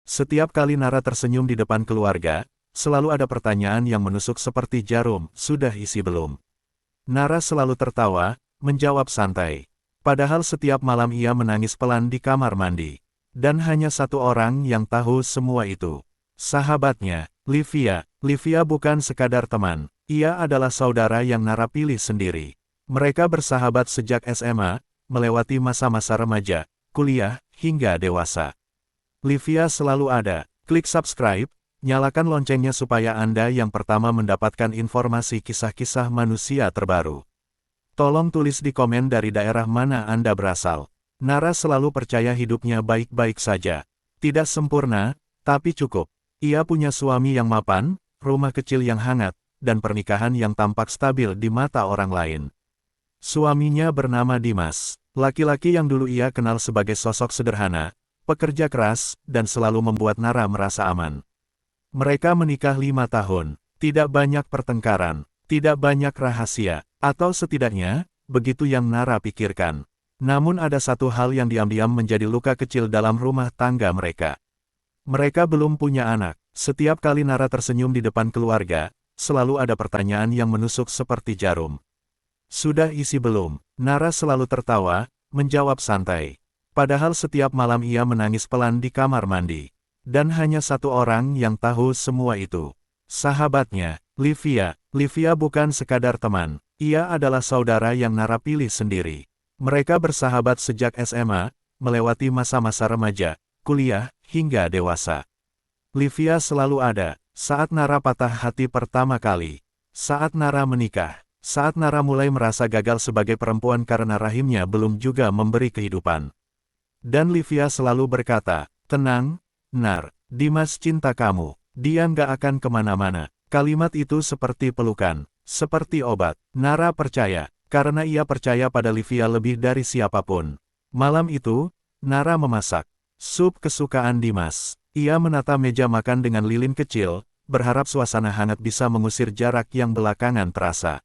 Setiap kali Nara tersenyum di depan keluarga, selalu ada pertanyaan yang menusuk seperti jarum, sudah isi belum? Nara selalu tertawa, menjawab santai. Padahal setiap malam ia menangis pelan di kamar mandi. Dan hanya satu orang yang tahu semua itu. Sahabatnya, Livia. Livia bukan sekadar teman, ia adalah saudara yang Nara pilih sendiri. Mereka bersahabat sejak SMA, melewati masa-masa remaja, kuliah, hingga dewasa. Livia selalu ada. Klik subscribe, nyalakan loncengnya supaya Anda yang pertama mendapatkan informasi kisah-kisah manusia terbaru. Tolong tulis di komen dari daerah mana Anda berasal. Nara selalu percaya hidupnya baik-baik saja. Tidak sempurna, tapi cukup. Ia punya suami yang mapan, rumah kecil yang hangat, dan pernikahan yang tampak stabil di mata orang lain. Suaminya bernama Dimas, laki-laki yang dulu ia kenal sebagai sosok sederhana, pekerja keras, dan selalu membuat Nara merasa aman. Mereka menikah 5 tahun, tidak banyak pertengkaran, tidak banyak rahasia, atau setidaknya, begitu yang Nara pikirkan. Namun ada satu hal yang diam-diam menjadi luka kecil dalam rumah tangga mereka. Mereka belum punya anak. Setiap kali Nara tersenyum di depan keluarga, selalu ada pertanyaan yang menusuk seperti jarum. Sudah isi belum? Nara selalu tertawa, menjawab santai. Padahal setiap malam ia menangis pelan di kamar mandi. Dan hanya satu orang yang tahu semua itu. Sahabatnya, Livia. Livia bukan sekadar teman, ia adalah saudara yang Nara pilih sendiri. Mereka bersahabat sejak SMA, melewati masa-masa remaja, kuliah, hingga dewasa. Livia selalu ada, saat Nara patah hati pertama kali, saat Nara menikah, saat Nara mulai merasa gagal sebagai perempuan karena rahimnya belum juga memberi kehidupan. Dan Livia selalu berkata, tenang, Nar, Dimas cinta kamu, dia nggak akan kemana-mana. Kalimat itu seperti pelukan, seperti obat. Nara percaya, karena ia percaya pada Livia lebih dari siapapun. Malam itu, Nara memasak sup kesukaan Dimas. Ia menata meja makan dengan lilin kecil, berharap suasana hangat bisa mengusir jarak yang belakangan terasa.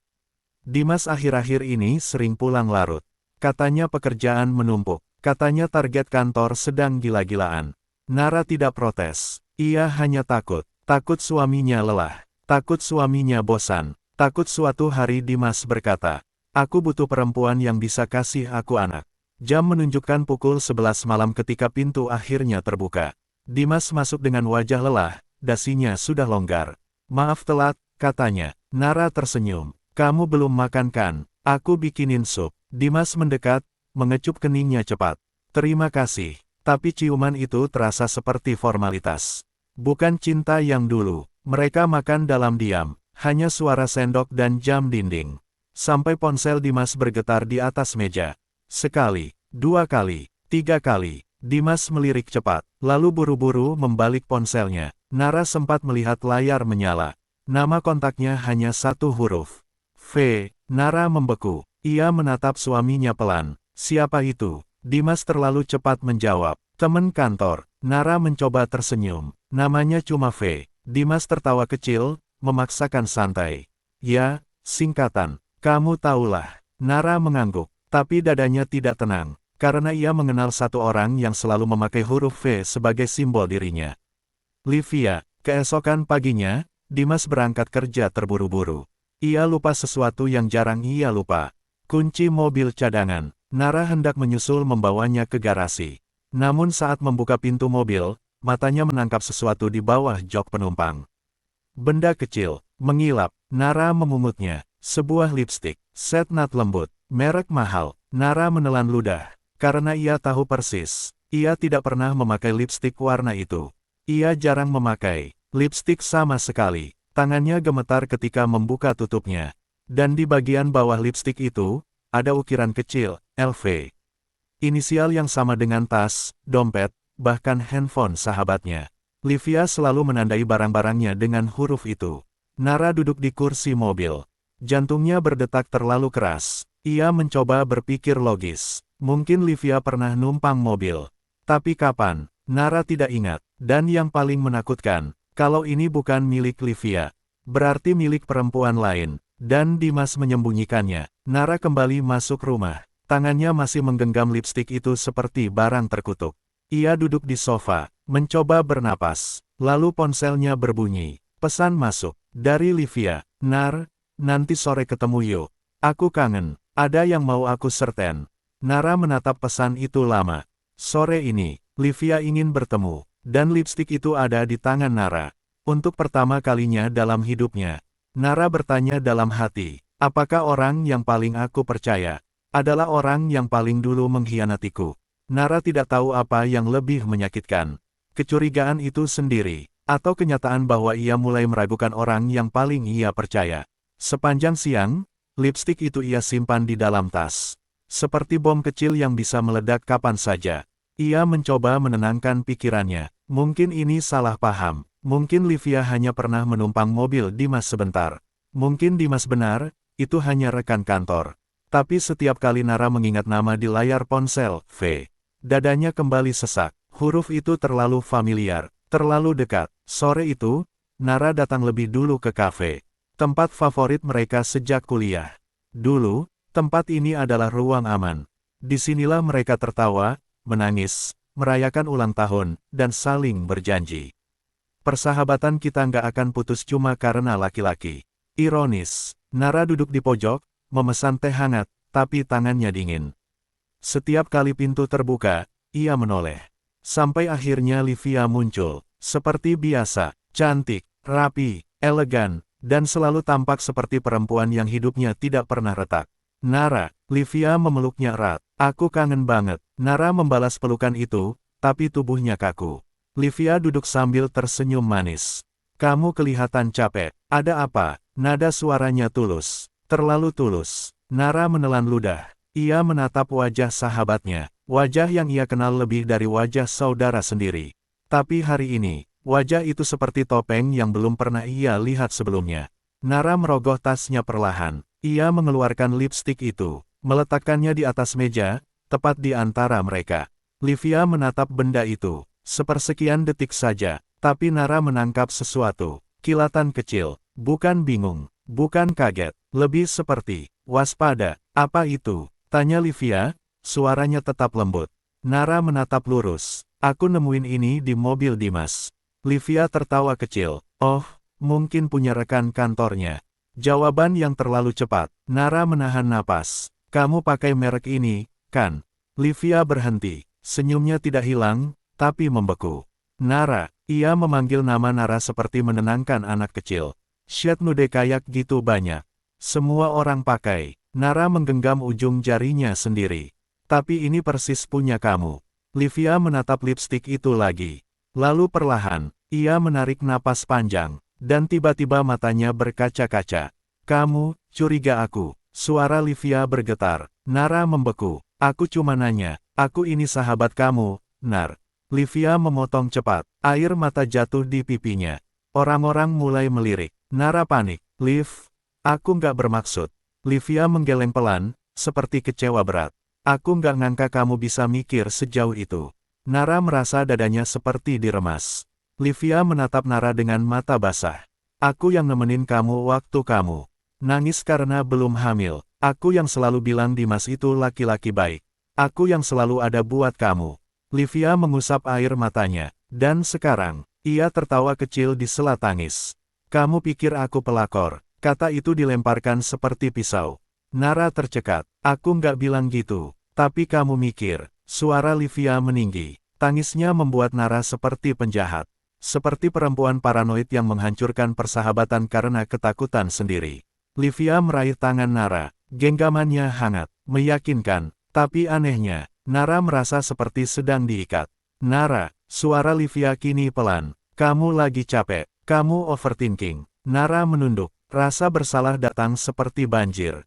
Dimas akhir-akhir ini sering pulang larut. Katanya pekerjaan menumpuk, katanya target kantor sedang gila-gilaan. Nara tidak protes, ia hanya takut. Takut suaminya lelah, takut suaminya bosan, takut suatu hari Dimas berkata, aku butuh perempuan yang bisa kasih aku anak. Jam menunjukkan pukul 11 malam ketika pintu akhirnya terbuka. Dimas masuk dengan wajah lelah, dasinya sudah longgar. Maaf telat, katanya. Nara tersenyum. Kamu belum makan kan? Aku bikinin sup. Dimas mendekat, mengecup keningnya cepat. Terima kasih. Tapi ciuman itu terasa seperti formalitas. Bukan cinta yang dulu. Mereka makan dalam diam. Hanya suara sendok dan jam dinding. Sampai ponsel Dimas bergetar di atas meja. Sekali, 2 kali, 3 kali. Dimas melirik cepat, lalu buru-buru membalik ponselnya. Nara sempat melihat layar menyala. Nama kontaknya hanya 1 huruf. V. Nara membeku. Ia menatap suaminya pelan. Siapa itu? Dimas terlalu cepat menjawab. Teman kantor. Nara mencoba tersenyum. Namanya cuma V. Dimas tertawa kecil, memaksakan santai. Ya, singkatan. Kamu tahulah. Nara mengangguk, tapi dadanya tidak tenang. Karena ia mengenal satu orang yang selalu memakai huruf V sebagai simbol dirinya. Livia. Keesokan paginya, Dimas berangkat kerja terburu-buru. Ia lupa sesuatu yang jarang ia lupa. Kunci mobil cadangan. Nara hendak menyusul membawanya ke garasi. Namun saat membuka pintu mobil, matanya menangkap sesuatu di bawah jok penumpang. Benda kecil, mengilap. Nara memungutnya. Sebuah lipstik, set nat lembut, merek mahal. Nara menelan ludah. Karena ia tahu persis, ia tidak pernah memakai lipstik warna itu. Ia jarang memakai lipstik sama sekali. Tangannya gemetar ketika membuka tutupnya. Dan di bagian bawah lipstik itu, ada ukiran kecil, LV. Inisial yang sama dengan tas, dompet, bahkan handphone sahabatnya. Livia selalu menandai barang-barangnya dengan huruf itu. Nara duduk di kursi mobil. Jantungnya berdetak terlalu keras. Ia mencoba berpikir logis. Mungkin Livia pernah numpang mobil. Tapi kapan? Nara tidak ingat. Dan yang paling menakutkan, kalau ini bukan milik Livia, berarti milik perempuan lain. Dan Dimas menyembunyikannya. Nara kembali masuk rumah. Tangannya masih menggenggam lipstik itu seperti barang terkutuk. Ia duduk di sofa, mencoba bernapas. Lalu ponselnya berbunyi. Pesan masuk. Dari Livia. Nar, nanti sore ketemu yuk. Aku kangen. Ada yang mau aku serten. Nara menatap pesan itu lama. Sore ini, Livia ingin bertemu. Dan lipstik itu ada di tangan Nara. Untuk pertama kalinya dalam hidupnya. Nara bertanya dalam hati. Apakah orang yang paling aku percaya adalah orang yang paling dulu mengkhianatiku? Nara tidak tahu apa yang lebih menyakitkan. Kecurigaan itu sendiri, atau kenyataan bahwa ia mulai meragukan orang yang paling ia percaya. Sepanjang siang, lipstik itu ia simpan di dalam tas. Seperti bom kecil yang bisa meledak kapan saja. Ia mencoba menenangkan pikirannya. Mungkin ini salah paham. Mungkin Livia hanya pernah menumpang mobil Dimas sebentar. Mungkin Dimas benar, itu hanya rekan kantor. Tapi setiap kali Nara mengingat nama di layar ponsel, V. Dadanya kembali sesak. Huruf itu terlalu familiar, terlalu dekat. Sore itu, Nara datang lebih dulu ke kafe. Tempat favorit mereka sejak kuliah. Dulu, tempat ini adalah ruang aman. Disinilah mereka tertawa, menangis, merayakan ulang tahun, dan saling berjanji. Persahabatan kita nggak akan putus cuma karena laki-laki. Ironis, Nara duduk di pojok, memesan teh hangat, tapi tangannya dingin. Setiap kali pintu terbuka, ia menoleh. Sampai akhirnya Livia muncul. Seperti biasa, cantik, rapi, elegan, dan selalu tampak seperti perempuan yang hidupnya tidak pernah retak. Nara, Livia memeluknya erat. Aku kangen banget. Nara membalas pelukan itu, tapi tubuhnya kaku. Livia duduk sambil tersenyum manis. Kamu kelihatan capek. Ada apa? Nada suaranya tulus. Terlalu tulus. Nara menelan ludah. Ia menatap wajah sahabatnya. Wajah yang ia kenal lebih dari wajah saudara sendiri. Tapi hari ini, wajah itu seperti topeng yang belum pernah ia lihat sebelumnya. Nara merogoh tasnya perlahan. Ia mengeluarkan lipstik itu, meletakkannya di atas meja, tepat di antara mereka. Livia menatap benda itu. Sepersekian detik saja, tapi Nara menangkap sesuatu. Kilatan kecil. Bukan bingung, bukan kaget, lebih seperti waspada. Apa itu? Tanya Livia, suaranya tetap lembut. Nara menatap lurus. Aku nemuin ini di mobil Dimas. Livia tertawa kecil. Oh, mungkin punya rekan kantornya. Jawaban yang terlalu cepat. Nara menahan napas. Kamu pakai merek ini, kan? Livia berhenti. Senyumnya tidak hilang, tapi membeku. Nara, ia memanggil nama Nara seperti menenangkan anak kecil. Syed nude kayak gitu banyak. Semua orang pakai. Nara menggenggam ujung jarinya sendiri. Tapi ini persis punya kamu. Livia menatap lipstik itu lagi. Lalu perlahan, ia menarik napas panjang. Dan tiba-tiba matanya berkaca-kaca. Kamu, curiga aku. Suara Livia bergetar. Nara membeku. Aku cuma nanya. Aku ini sahabat kamu, Nar. Livia memotong cepat. Air mata jatuh di pipinya. Orang-orang mulai melirik. Nara panik. Liv, aku nggak bermaksud. Livia menggeleng pelan, seperti kecewa berat. Aku nggak ngangka kamu bisa mikir sejauh itu. Nara merasa dadanya seperti diremas. Livia menatap Nara dengan mata basah. Aku yang nemenin kamu waktu kamu nangis karena belum hamil. Aku yang selalu bilang Dimas itu laki-laki baik. Aku yang selalu ada buat kamu. Livia mengusap air matanya. Dan sekarang, ia tertawa kecil di sela tangis. Kamu pikir aku pelakor? Kata itu dilemparkan seperti pisau. Nara tercekat. Aku nggak bilang gitu. Tapi kamu mikir. Suara Livia meninggi. Tangisnya membuat Nara seperti penjahat. Seperti perempuan paranoid yang menghancurkan persahabatan karena ketakutan sendiri. Livia meraih tangan Nara. Genggamannya hangat, meyakinkan. Tapi anehnya, Nara merasa seperti sedang diikat. Nara, suara Livia kini pelan. Kamu lagi capek. Kamu overthinking. Nara menunduk. Rasa bersalah datang seperti banjir.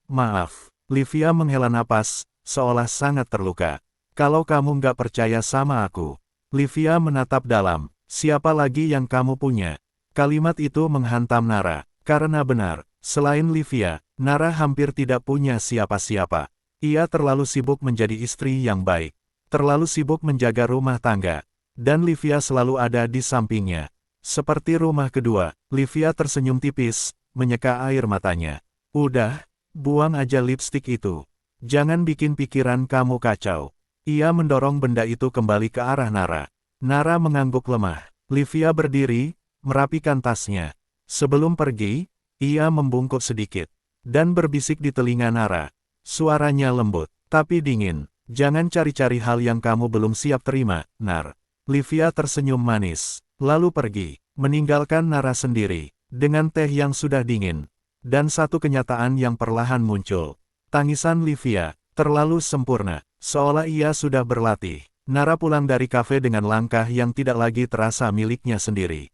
Maaf. Livia menghela napas, seolah sangat terluka. Kalau kamu nggak percaya sama aku. Livia menatap dalam. Siapa lagi yang kamu punya? Kalimat itu menghantam Nara. Karena benar, selain Livia, Nara hampir tidak punya siapa-siapa. Ia terlalu sibuk menjadi istri yang baik. Terlalu sibuk menjaga rumah tangga. Dan Livia selalu ada di sampingnya. Seperti rumah kedua, Livia tersenyum tipis, menyeka air matanya. Udah, buang aja lipstik itu. Jangan bikin pikiran kamu kacau. Ia mendorong benda itu kembali ke arah Nara. Nara mengangguk lemah. Livia berdiri, merapikan tasnya. Sebelum pergi, ia membungkuk sedikit. Dan berbisik di telinga Nara. Suaranya lembut, tapi dingin. Jangan cari-cari hal yang kamu belum siap terima, Nar. Livia tersenyum manis, lalu pergi, meninggalkan Nara sendiri, dengan teh yang sudah dingin. Dan satu kenyataan yang perlahan muncul. Tangisan Livia, terlalu sempurna, seolah ia sudah berlatih. Nara pulang dari kafe dengan langkah yang tidak lagi terasa miliknya sendiri.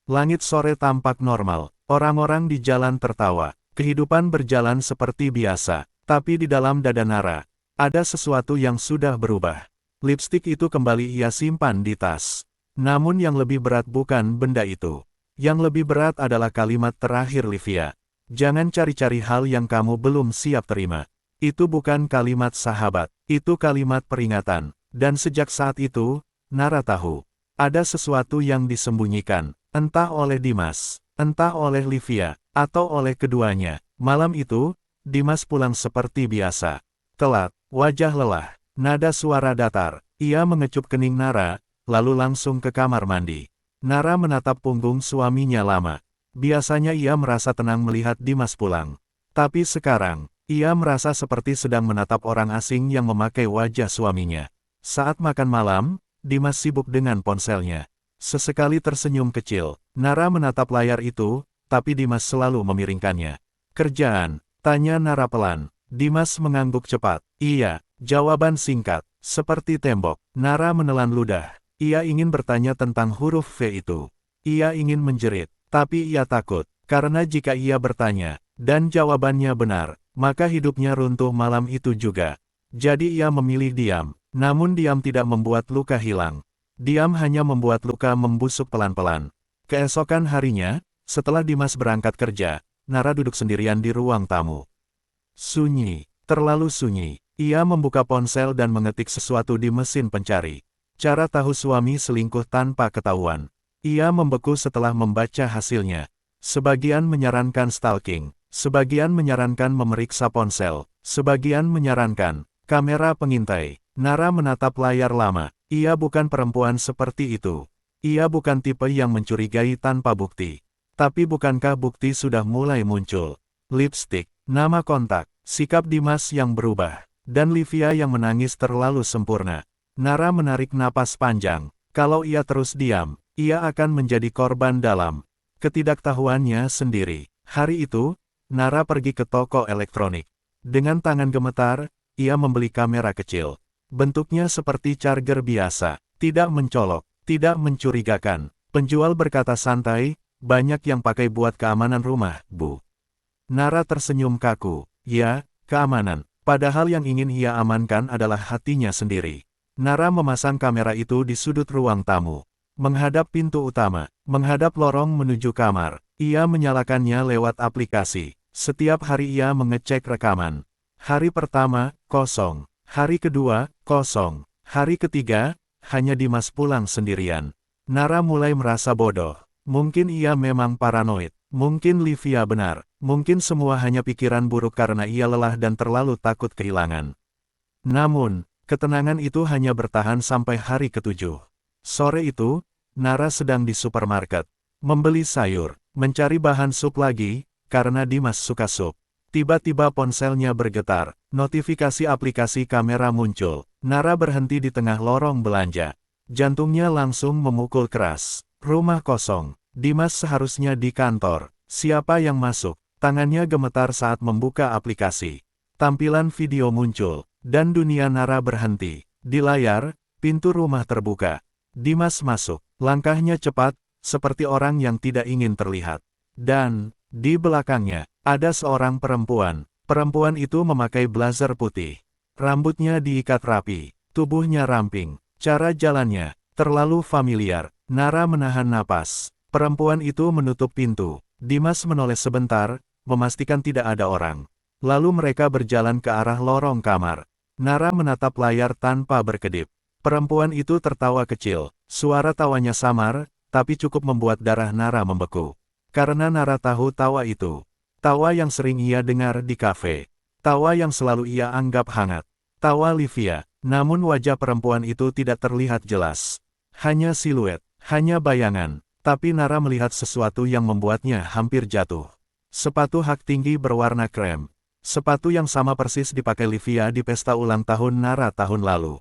Langit sore tampak normal, orang-orang di jalan tertawa, kehidupan berjalan seperti biasa, tapi di dalam dada Nara, ada sesuatu yang sudah berubah. Lipstik itu kembali ia simpan di tas. Namun yang lebih berat bukan benda itu. Yang lebih berat adalah kalimat terakhir Livia. Jangan cari-cari hal yang kamu belum siap terima. Itu bukan kalimat sahabat, itu kalimat peringatan. Dan sejak saat itu, Nara tahu, ada sesuatu yang disembunyikan, entah oleh Dimas, entah oleh Livia, atau oleh keduanya. Malam itu, Dimas pulang seperti biasa. Telat, wajah lelah, nada suara datar. Ia mengecup kening Nara, lalu langsung ke kamar mandi. Nara menatap punggung suaminya lama. Biasanya ia merasa tenang melihat Dimas pulang. Tapi sekarang, ia merasa seperti sedang menatap orang asing yang memakai wajah suaminya. Saat makan malam, Dimas sibuk dengan ponselnya. Sesekali tersenyum kecil, Nara menatap layar itu, tapi Dimas selalu memiringkannya. Kerjaan, tanya Nara pelan. Dimas mengangguk cepat. Iya, jawaban singkat, seperti tembok. Nara menelan ludah. Ia ingin bertanya tentang huruf V itu. Ia ingin menjerit, tapi ia takut, karena jika ia bertanya, dan jawabannya benar, maka hidupnya runtuh malam itu juga. Jadi ia memilih diam. Namun diam tidak membuat luka hilang. Diam hanya membuat luka membusuk pelan-pelan. Keesokan harinya, setelah Dimas berangkat kerja, Nara duduk sendirian di ruang tamu. Sunyi, terlalu sunyi. Ia membuka ponsel dan mengetik sesuatu di mesin pencari. Cara tahu suami selingkuh tanpa ketahuan. Ia membeku setelah membaca hasilnya. Sebagian menyarankan stalking, sebagian menyarankan memeriksa ponsel, sebagian menyarankan kamera pengintai. Nara menatap layar lama. Ia bukan perempuan seperti itu. Ia bukan tipe yang mencurigai tanpa bukti. Tapi bukankah bukti sudah mulai muncul? Lipstik, nama kontak, sikap Dimas yang berubah, dan Livia yang menangis terlalu sempurna. Nara menarik napas panjang. Kalau ia terus diam, ia akan menjadi korban dalam ketidaktahuannya sendiri. Hari itu, Nara pergi ke toko elektronik. Dengan tangan gemetar, ia membeli kamera kecil. Bentuknya seperti charger biasa, tidak mencolok, tidak mencurigakan. Penjual berkata santai, banyak yang pakai buat keamanan rumah, Bu. Nara tersenyum kaku, ya, keamanan. Padahal yang ingin ia amankan adalah hatinya sendiri. Nara memasang kamera itu di sudut ruang tamu. Menghadap pintu utama, menghadap lorong menuju kamar. Ia menyalakannya lewat aplikasi. Setiap hari ia mengecek rekaman. Hari pertama, kosong. Hari kedua, kosong. Hari ketiga, hanya Dimas pulang sendirian. Nara mulai merasa bodoh. Mungkin ia memang paranoid. Mungkin Livia benar. Mungkin semua hanya pikiran buruk karena ia lelah dan terlalu takut kehilangan. Namun, ketenangan itu hanya bertahan sampai hari ketujuh. Sore itu, Nara sedang di supermarket. Membeli sayur, mencari bahan sup lagi, karena Dimas suka sup. Tiba-tiba ponselnya bergetar, notifikasi aplikasi kamera muncul. Nara berhenti di tengah lorong belanja. Jantungnya langsung memukul keras. Rumah kosong. Dimas seharusnya di kantor. Siapa yang masuk? Tangannya gemetar saat membuka aplikasi. Tampilan video muncul, dan dunia Nara berhenti. Di layar, pintu rumah terbuka. Dimas masuk. Langkahnya cepat, seperti orang yang tidak ingin terlihat. Dan, di belakangnya, ada seorang perempuan. Perempuan itu memakai blazer putih. Rambutnya diikat rapi, tubuhnya ramping. Cara jalannya, terlalu familiar. Nara menahan napas. Perempuan itu menutup pintu. Dimas menoleh sebentar, memastikan tidak ada orang. Lalu mereka berjalan ke arah lorong kamar. Nara menatap layar tanpa berkedip. Perempuan itu tertawa kecil. Suara tawanya samar, tapi cukup membuat darah Nara membeku. Karena Nara tahu tawa itu. Tawa yang sering ia dengar di kafe. Tawa yang selalu ia anggap hangat. Tawa Livia, namun wajah perempuan itu tidak terlihat jelas. Hanya siluet, hanya bayangan. Tapi Nara melihat sesuatu yang membuatnya hampir jatuh. Sepatu hak tinggi berwarna krem. Sepatu yang sama persis dipakai Livia di pesta ulang tahun Nara tahun lalu.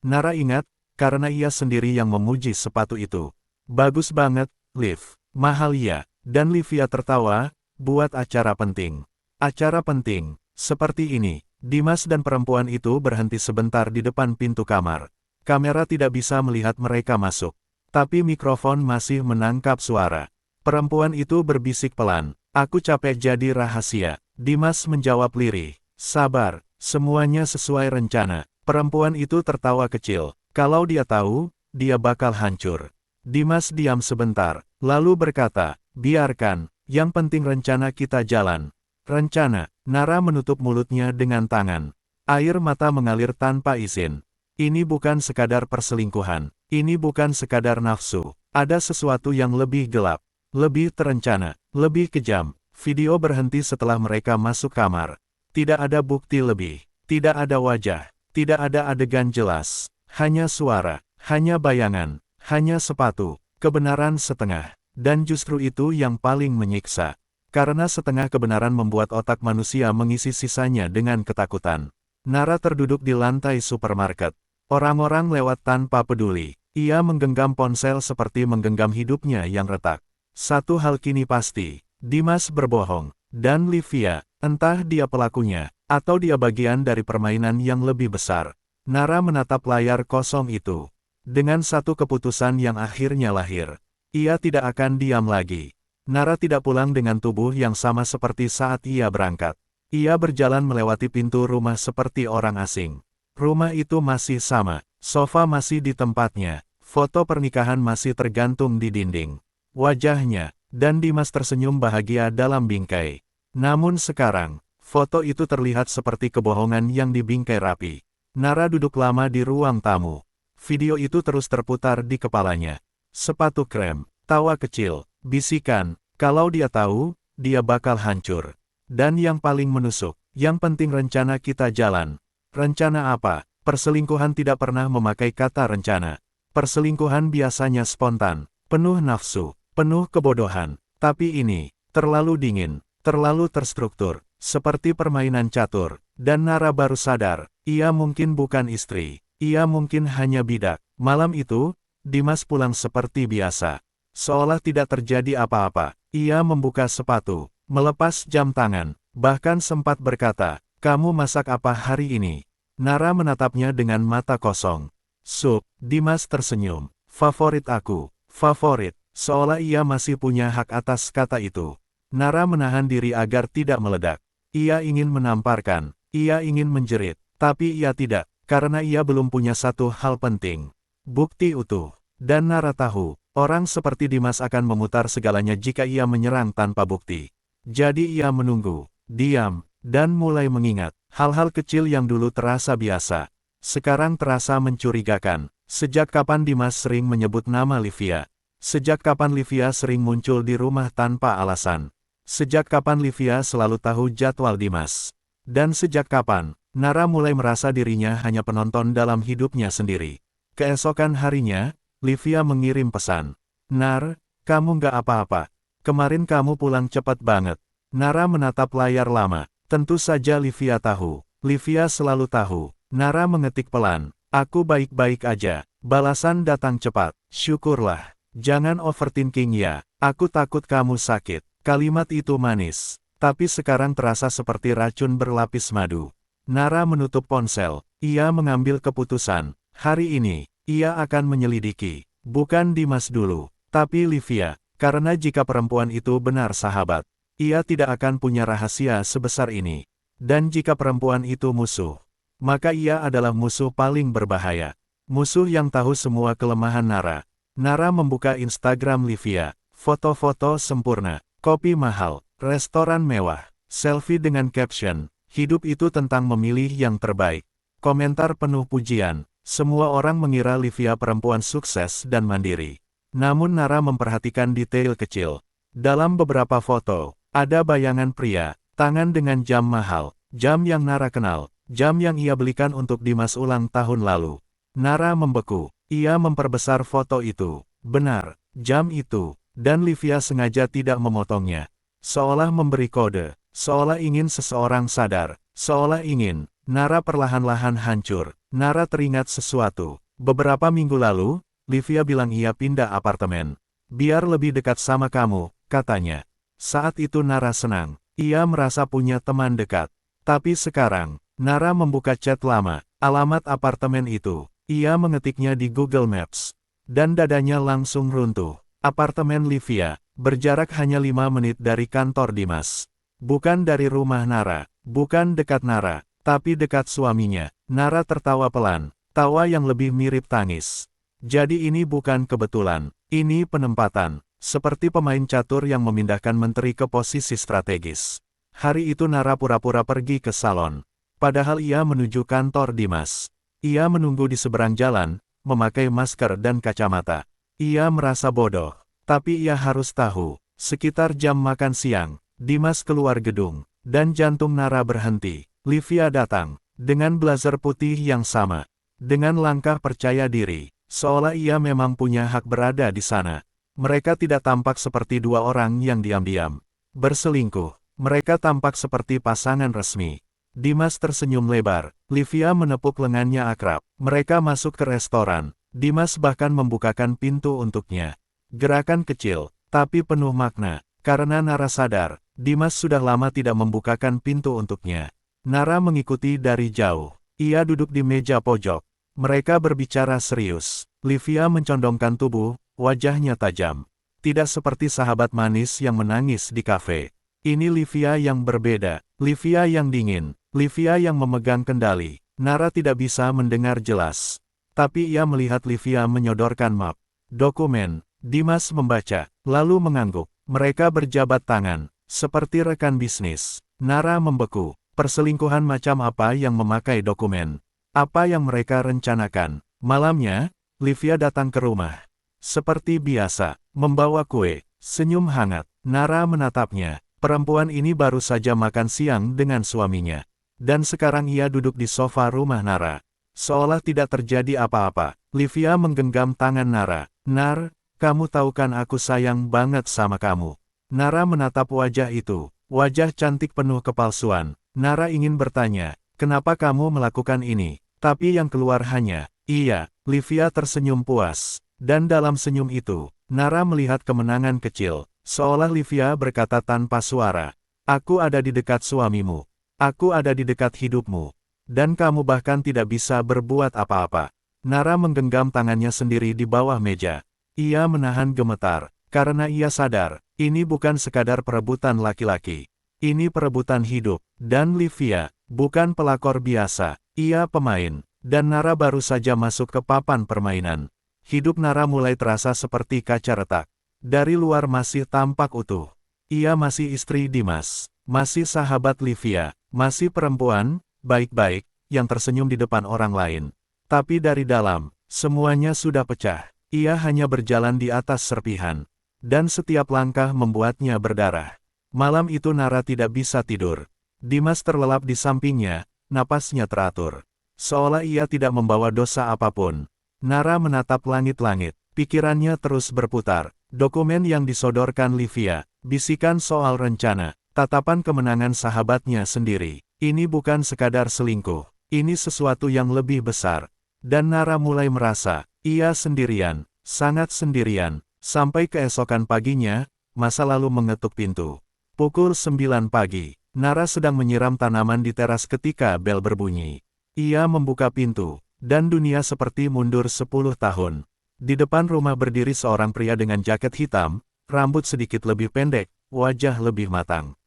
Nara ingat, karena ia sendiri yang memuji sepatu itu. Bagus banget, Liv. Mahal ya. Dan Livia tertawa, buat acara penting. Acara penting, seperti ini. Dimas dan perempuan itu berhenti sebentar di depan pintu kamar. Kamera tidak bisa melihat mereka masuk. Tapi mikrofon masih menangkap suara. Perempuan itu berbisik pelan. Aku capek jadi rahasia. Dimas menjawab lirih. Sabar, semuanya sesuai rencana. Perempuan itu tertawa kecil. Kalau dia tahu, dia bakal hancur. Dimas diam sebentar, lalu berkata, biarkan, yang penting rencana kita jalan. Rencana. Nara menutup mulutnya dengan tangan. Air mata mengalir tanpa izin. Ini bukan sekadar perselingkuhan. Ini bukan sekadar nafsu. Ada sesuatu yang lebih gelap, lebih terencana, lebih kejam. Video berhenti setelah mereka masuk kamar. Tidak ada bukti lebih. Tidak ada wajah. Tidak ada adegan jelas. Hanya suara. Hanya bayangan. Hanya sepatu. Kebenaran setengah. Dan justru itu yang paling menyiksa. Karena setengah kebenaran membuat otak manusia mengisi sisanya dengan ketakutan. Nara terduduk di lantai supermarket. Orang-orang lewat tanpa peduli. Ia menggenggam ponsel seperti menggenggam hidupnya yang retak. Satu hal kini pasti, Dimas berbohong. Dan Livia, entah dia pelakunya, atau dia bagian dari permainan yang lebih besar. Nara menatap layar kosong itu. Dengan satu keputusan yang akhirnya lahir. Ia tidak akan diam lagi. Nara tidak pulang dengan tubuh yang sama seperti saat ia berangkat. Ia berjalan melewati pintu rumah seperti orang asing. Rumah itu masih sama. Sofa masih di tempatnya, foto pernikahan masih tergantung di dinding. Wajahnya, dan Dimas tersenyum bahagia dalam bingkai. Namun sekarang, foto itu terlihat seperti kebohongan yang dibingkai rapi. Nara duduk lama di ruang tamu. Video itu terus terputar di kepalanya. Sepatu krem, tawa kecil, bisikan, kalau dia tahu, dia bakal hancur. Dan yang paling menusuk, yang penting rencana kita jalan. Rencana apa? Perselingkuhan tidak pernah memakai kata rencana. Perselingkuhan biasanya spontan, penuh nafsu, penuh kebodohan. Tapi ini, terlalu dingin, terlalu terstruktur, seperti permainan catur. Dan Nara baru sadar, ia mungkin bukan istri, ia mungkin hanya bidak. Malam itu, Dimas pulang seperti biasa. Seolah tidak terjadi apa-apa, ia membuka sepatu, melepas jam tangan, bahkan sempat berkata, kamu masak apa hari ini? Nara menatapnya dengan mata kosong. Sup, Dimas tersenyum. Favorit aku, favorit, seolah ia masih punya hak atas kata itu. Nara menahan diri agar tidak meledak. Ia ingin menamparkan, ia ingin menjerit, tapi ia tidak, karena ia belum punya satu hal penting. Bukti utuh. Dan Nara tahu, orang seperti Dimas akan memutar segalanya jika ia menyerang tanpa bukti. Jadi ia menunggu, diam, dan mulai mengingat. Hal-hal kecil yang dulu terasa biasa, sekarang terasa mencurigakan. Sejak kapan Dimas sering menyebut nama Livia? Sejak kapan Livia sering muncul di rumah tanpa alasan? Sejak kapan Livia selalu tahu jadwal Dimas? Dan sejak kapan, Nara mulai merasa dirinya hanya penonton dalam hidupnya sendiri? Keesokan harinya, Livia mengirim pesan. Nar, kamu nggak apa-apa. Kemarin kamu pulang cepat banget. Nara menatap layar lama. Tentu saja Livia tahu. Livia selalu tahu. Nara mengetik pelan. Aku baik-baik aja. Balasan datang cepat. Syukurlah. Jangan overthinking ya. Aku takut kamu sakit. Kalimat itu manis. Tapi sekarang terasa seperti racun berlapis madu. Nara menutup ponsel. Ia mengambil keputusan. Hari ini, ia akan menyelidiki. Bukan Dimas dulu, tapi Livia. Karena jika perempuan itu benar sahabat, ia tidak akan punya rahasia sebesar ini. Dan jika perempuan itu musuh, maka ia adalah musuh paling berbahaya. Musuh yang tahu semua kelemahan Nara. Nara membuka Instagram Livia. Foto-foto sempurna, kopi mahal, restoran mewah, selfie dengan caption, hidup itu tentang memilih yang terbaik. Komentar penuh pujian. Semua orang mengira Livia perempuan sukses dan mandiri. Namun Nara memperhatikan detail kecil. Dalam beberapa foto, ada bayangan pria, tangan dengan jam mahal, jam yang Nara kenal, jam yang ia belikan untuk Dimas ulang tahun lalu. Nara membeku. Ia memperbesar foto itu. Benar, jam itu. Dan Livia sengaja tidak memotongnya. Seolah memberi kode. Seolah ingin seseorang sadar. Seolah ingin. Nara perlahan-lahan hancur. Nara teringat sesuatu. Beberapa minggu lalu, Livia bilang ia pindah apartemen. Biar lebih dekat sama kamu, katanya. Saat itu Nara senang. Ia merasa punya teman dekat. Tapi sekarang, Nara membuka chat lama, alamat apartemen itu. Ia mengetiknya di Google Maps. Dan dadanya langsung runtuh. Apartemen Livia, berjarak hanya 5 menit dari kantor Dimas. Bukan dari rumah Nara, bukan dekat Nara, tapi dekat suaminya. Nara tertawa pelan, tawa yang lebih mirip tangis. Jadi ini bukan kebetulan, ini penempatan. Seperti pemain catur yang memindahkan menteri ke posisi strategis. Hari itu Nara pura-pura pergi ke salon. Padahal ia menuju kantor Dimas. Ia menunggu di seberang jalan, memakai masker dan kacamata. Ia merasa bodoh. Tapi ia harus tahu, sekitar jam makan siang, Dimas keluar gedung, dan jantung Nara berhenti. Livia datang, dengan blazer putih yang sama. Dengan langkah percaya diri, seolah ia memang punya hak berada di sana. Mereka tidak tampak seperti dua orang yang diam-diam berselingkuh. Mereka tampak seperti pasangan resmi. Dimas tersenyum lebar. Livia menepuk lengannya akrab. Mereka masuk ke restoran. Dimas bahkan membukakan pintu untuknya. Gerakan kecil, tapi penuh makna. Karena Nara sadar, Dimas sudah lama tidak membukakan pintu untuknya. Nara mengikuti dari jauh. Ia duduk di meja pojok. Mereka berbicara serius. Livia mencondongkan tubuh. Wajahnya tajam. Tidak seperti sahabat manis yang menangis di kafe. Ini Livia yang berbeda. Livia yang dingin. Livia yang memegang kendali. Nara tidak bisa mendengar jelas. Tapi ia melihat Livia menyodorkan map. Dokumen. Dimas membaca. Lalu mengangguk. Mereka berjabat tangan. Seperti rekan bisnis. Nara membeku. Perselingkuhan macam apa yang memakai dokumen? Apa yang mereka rencanakan? Malamnya, Livia datang ke rumah. Seperti biasa, membawa kue, senyum hangat. Nara menatapnya. Perempuan ini baru saja makan siang dengan suaminya. Dan sekarang ia duduk di sofa rumah Nara. Seolah tidak terjadi apa-apa. Livia menggenggam tangan Nara. Nar, kamu tahu kan aku sayang banget sama kamu. Nara menatap wajah itu. Wajah cantik penuh kepalsuan. Nara ingin bertanya, kenapa kamu melakukan ini? Tapi yang keluar hanya, iya. Livia tersenyum puas. Dan dalam senyum itu, Nara melihat kemenangan kecil, seolah Livia berkata tanpa suara, aku ada di dekat suamimu, aku ada di dekat hidupmu, dan kamu bahkan tidak bisa berbuat apa-apa. Nara menggenggam tangannya sendiri di bawah meja. Ia menahan gemetar, karena ia sadar, ini bukan sekadar perebutan laki-laki. Ini perebutan hidup, dan Livia, bukan pelakor biasa, ia pemain, dan Nara baru saja masuk ke papan permainan. Hidup Nara mulai terasa seperti kaca retak. Dari luar masih tampak utuh. Ia masih istri Dimas, masih sahabat Livia, masih perempuan, baik-baik, yang tersenyum di depan orang lain. Tapi dari dalam, semuanya sudah pecah. Ia hanya berjalan di atas serpihan. Dan setiap langkah membuatnya berdarah. Malam itu Nara tidak bisa tidur. Dimas terlelap di sampingnya, napasnya teratur. Seolah ia tidak membawa dosa apapun. Nara menatap langit-langit, pikirannya terus berputar. Dokumen yang disodorkan Livia, bisikan soal rencana, tatapan kemenangan sahabatnya sendiri. Ini bukan sekadar selingkuh, ini sesuatu yang lebih besar. Dan Nara mulai merasa, ia sendirian, sangat sendirian. Sampai keesokan paginya, masa lalu mengetuk pintu. Pukul 9 pagi, Nara sedang menyiram tanaman di teras ketika bel berbunyi. Ia membuka pintu. Dan dunia seperti mundur 10 tahun. Di depan rumah berdiri seorang pria dengan jaket hitam, rambut sedikit lebih pendek, wajah lebih matang.